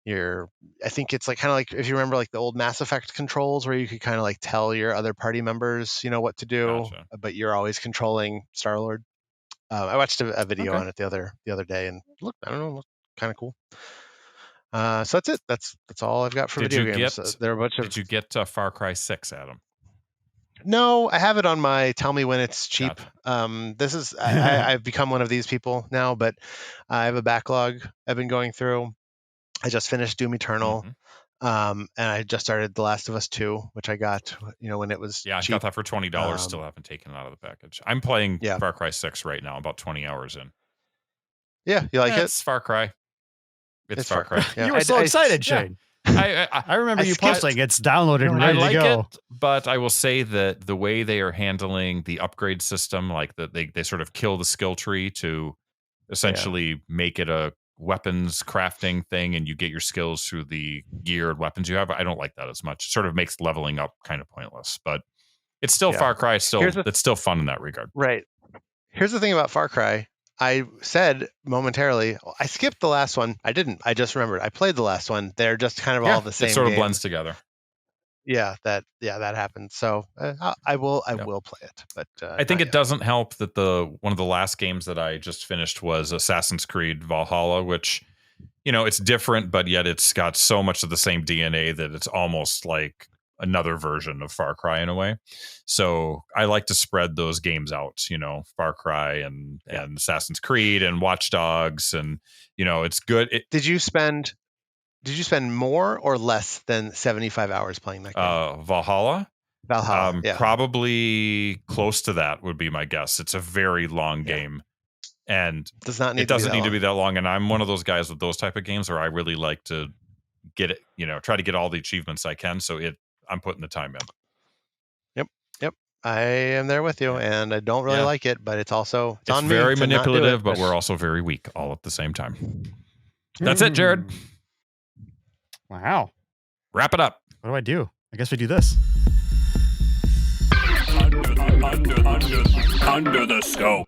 I think it's like kind of like if you remember like the old Mass Effect controls where you could kind of like tell your other party members what to do, but you're always controlling Star-Lord. I watched a video on it the other day, and look kind of cool. So that's it. That's all I've got for video games. There are a bunch of. Did you get Far Cry 6, Adam? No, I have it on my tell me when it's cheap. Gotcha. This is I've become one of these people now, but I have a backlog I've been going through. I just finished Doom Eternal, and I just started The Last of Us 2, which I got when it was cheap. I got that for $20. Still haven't taken it out of the package. I'm playing Far Cry 6 right now, about 20 hours in. Yeah, you like it? It's Far Cry. It's Far Cry. Yeah. You were so excited, Shane. I remember you posting it's downloaded and ready I like to go. it, but I will say that the way they are handling the upgrade system, like that they sort of kill the skill tree to essentially make it a weapons crafting thing, and you get your skills through the gear and weapons you have. I don't like that as much. It sort of makes leveling up kind of pointless, but it's still Far Cry. It's still fun in that regard. Right. Here's the thing about Far Cry. I said momentarily, I skipped the last one. I didn't. I just remembered. I played the last one. They're just kind of all the same. It sort of game. blends together. Yeah, that happened. So I will play it. But I think it doesn't help that one of the last games that I just finished was Assassin's Creed Valhalla, which it's different, but yet it's got so much of the same DNA that it's almost like another version of Far Cry in a way. So I like to spread those games out, Far Cry and Assassin's Creed and Watch Dogs, and it's good. Did you spend more or less than 75 hours playing that game? Valhalla, yeah. Probably close to that would be my guess. It's a very long game, and it doesn't need to be that long. And I'm one of those guys with those type of games where I really like to get it, try to get all the achievements I can. So I'm putting the time in. Yep. I am there with you, and I don't really like it, but it's on me. Very manipulative, but we're also very weak all at the same time. That's it, Jared. Wow. Wrap it up. What do I do? I guess we do this. Under the scope.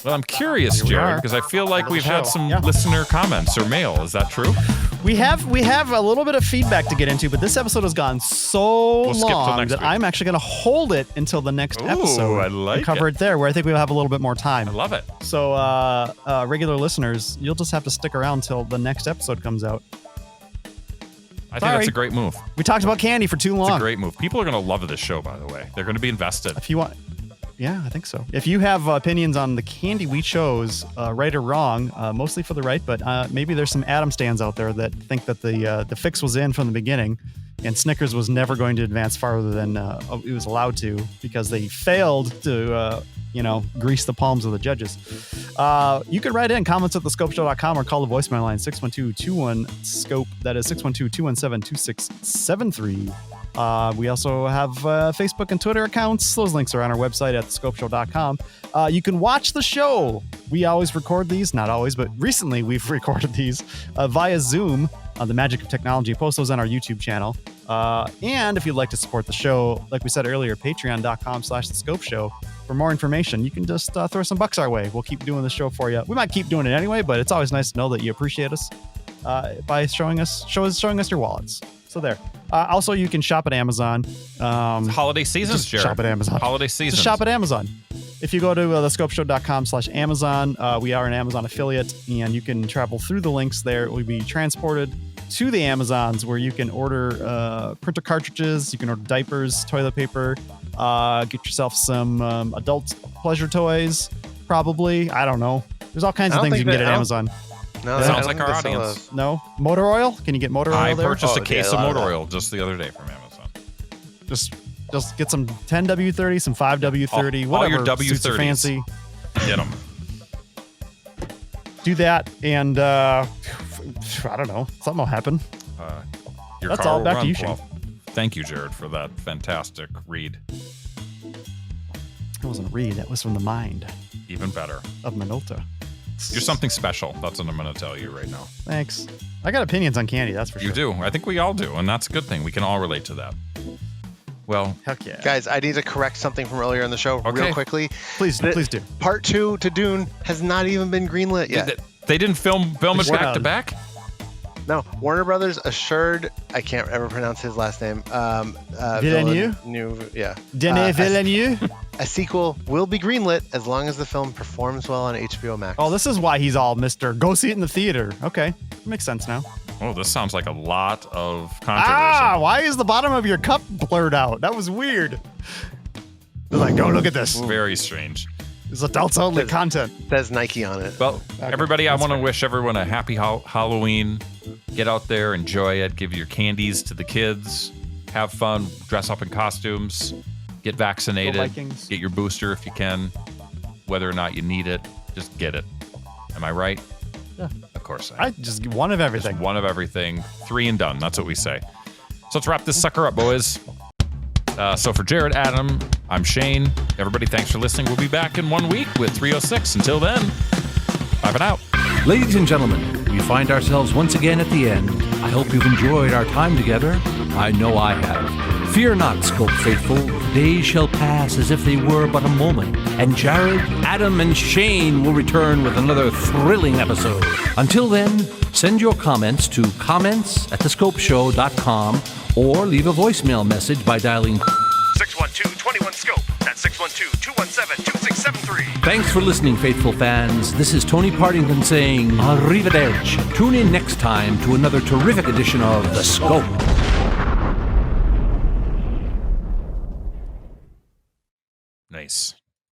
Well, I'm curious, Jared, because I feel like we've had some listener comments or mail. Is that true? We have a little bit of feedback to get into, but this episode has gone so We'll skip till long next that week. I'm actually going to hold it until the next Ooh, episode I like and cover it. it there, where I think we'll have a little bit more time. I love it. So, regular listeners, you'll just have to stick around till the next episode comes out. I think that's a great move. We talked about candy for too long. It's a great move. People are going to love this show, by the way. They're going to be invested. If you want, yeah, I think so. If you have opinions on the candy we chose, right or wrong, mostly for the right, but maybe there's some Adam stands out there that think that the fix was in from the beginning, and Snickers was never going to advance farther than it was allowed to because they failed to, grease the palms of the judges. You can write in comments at thescopeshow.com or call the voicemail line 612-21-SCOPE. That is 612-217-2673. We also have Facebook and Twitter accounts. Those links are on our website at thescopeshow.com. You can watch the show. We always record these, not always, but recently we've recorded these via Zoom. The magic of technology. Post those on our YouTube channel. And if you'd like to support the show, like we said earlier, patreon.com/thescopeshow. For more information, you can just throw some bucks our way. We'll keep doing the show for you. We might keep doing it anyway, but it's always nice to know that you appreciate us by showing us your wallets. So there. Also, you can shop at Amazon. Holiday seasons, Jared. Shop at Amazon. Holiday seasons. Just shop at Amazon. If you go to thescopeshow.com/Amazon, we are an Amazon affiliate, and you can travel through the links there. It will be transported to the Amazons, where you can order printer cartridges, you can order diapers, toilet paper, get yourself some adult pleasure toys, probably. I don't know. There's all kinds of things you can get at Amazon. No, Sounds like our audience. No? Motor oil? Can you get motor oil there? I purchased a case of motor oil just the other day from Amazon. Just get some 10W30, some 5W30, all whatever your W30s. suits your fancy. Get them. Do that, and I don't know. Something will happen. Your That's car all. will Back run to you, well. Shane. Thank you, Jared, for that fantastic read. That wasn't a read. That was from the mind Even better. of Minolta. You're something special. That's what I'm going to tell you right now. Thanks. I got opinions on candy, that's for sure. You do. I think we all do, and that's a good thing. We can all relate to that. Well, Heck yeah. Guys, I need to correct something from earlier in the show real quickly. Please do. Part 2 to Dune has not even been greenlit yet. they didn't film it back to back? No, Warner Brothers assured, I can't ever pronounce his last name. Villeneuve? Yeah. Denis Villeneuve? A sequel will be greenlit as long as the film performs well on HBO Max. Oh, this is why he's all Mr. Go see it in the theater. Okay. Makes sense now. Oh, this sounds like a lot of controversy. Why is the bottom of your cup blurred out? That was weird. They're like, don't look at this. Very strange. It's adults only content. Says Nike on it. Well, everybody, I want to wish everyone a happy Halloween. Get out there, enjoy it, give your candies to the kids, have fun, dress up in costumes, get vaccinated, Go Vikings. get your booster if you can. Whether or not you need it, just get it. Am I right? Yeah. Of course I am. I just one of everything. Just one of everything. 3 and done. That's what we say. So let's wrap this sucker up, boys. So for Jared, Adam, I'm Shane. Everybody, thanks for listening. We'll be back in 1 week with 306. Until then, bye for now. Ladies and gentlemen, we find ourselves once again at the end. I hope you've enjoyed our time together. I know I have. Fear not, Scope faithful. Days shall pass as if they were but a moment. And Jared, Adam, and Shane will return with another thrilling episode. Until then, send your comments to comments@thescopeshow.com or leave a voicemail message by dialing 612-21-SCOPE. That's 612-217-2673. Thanks for listening, faithful fans. This is Tony Partington saying arrivederci. Tune in next time to another terrific edition of The Scope. Nice.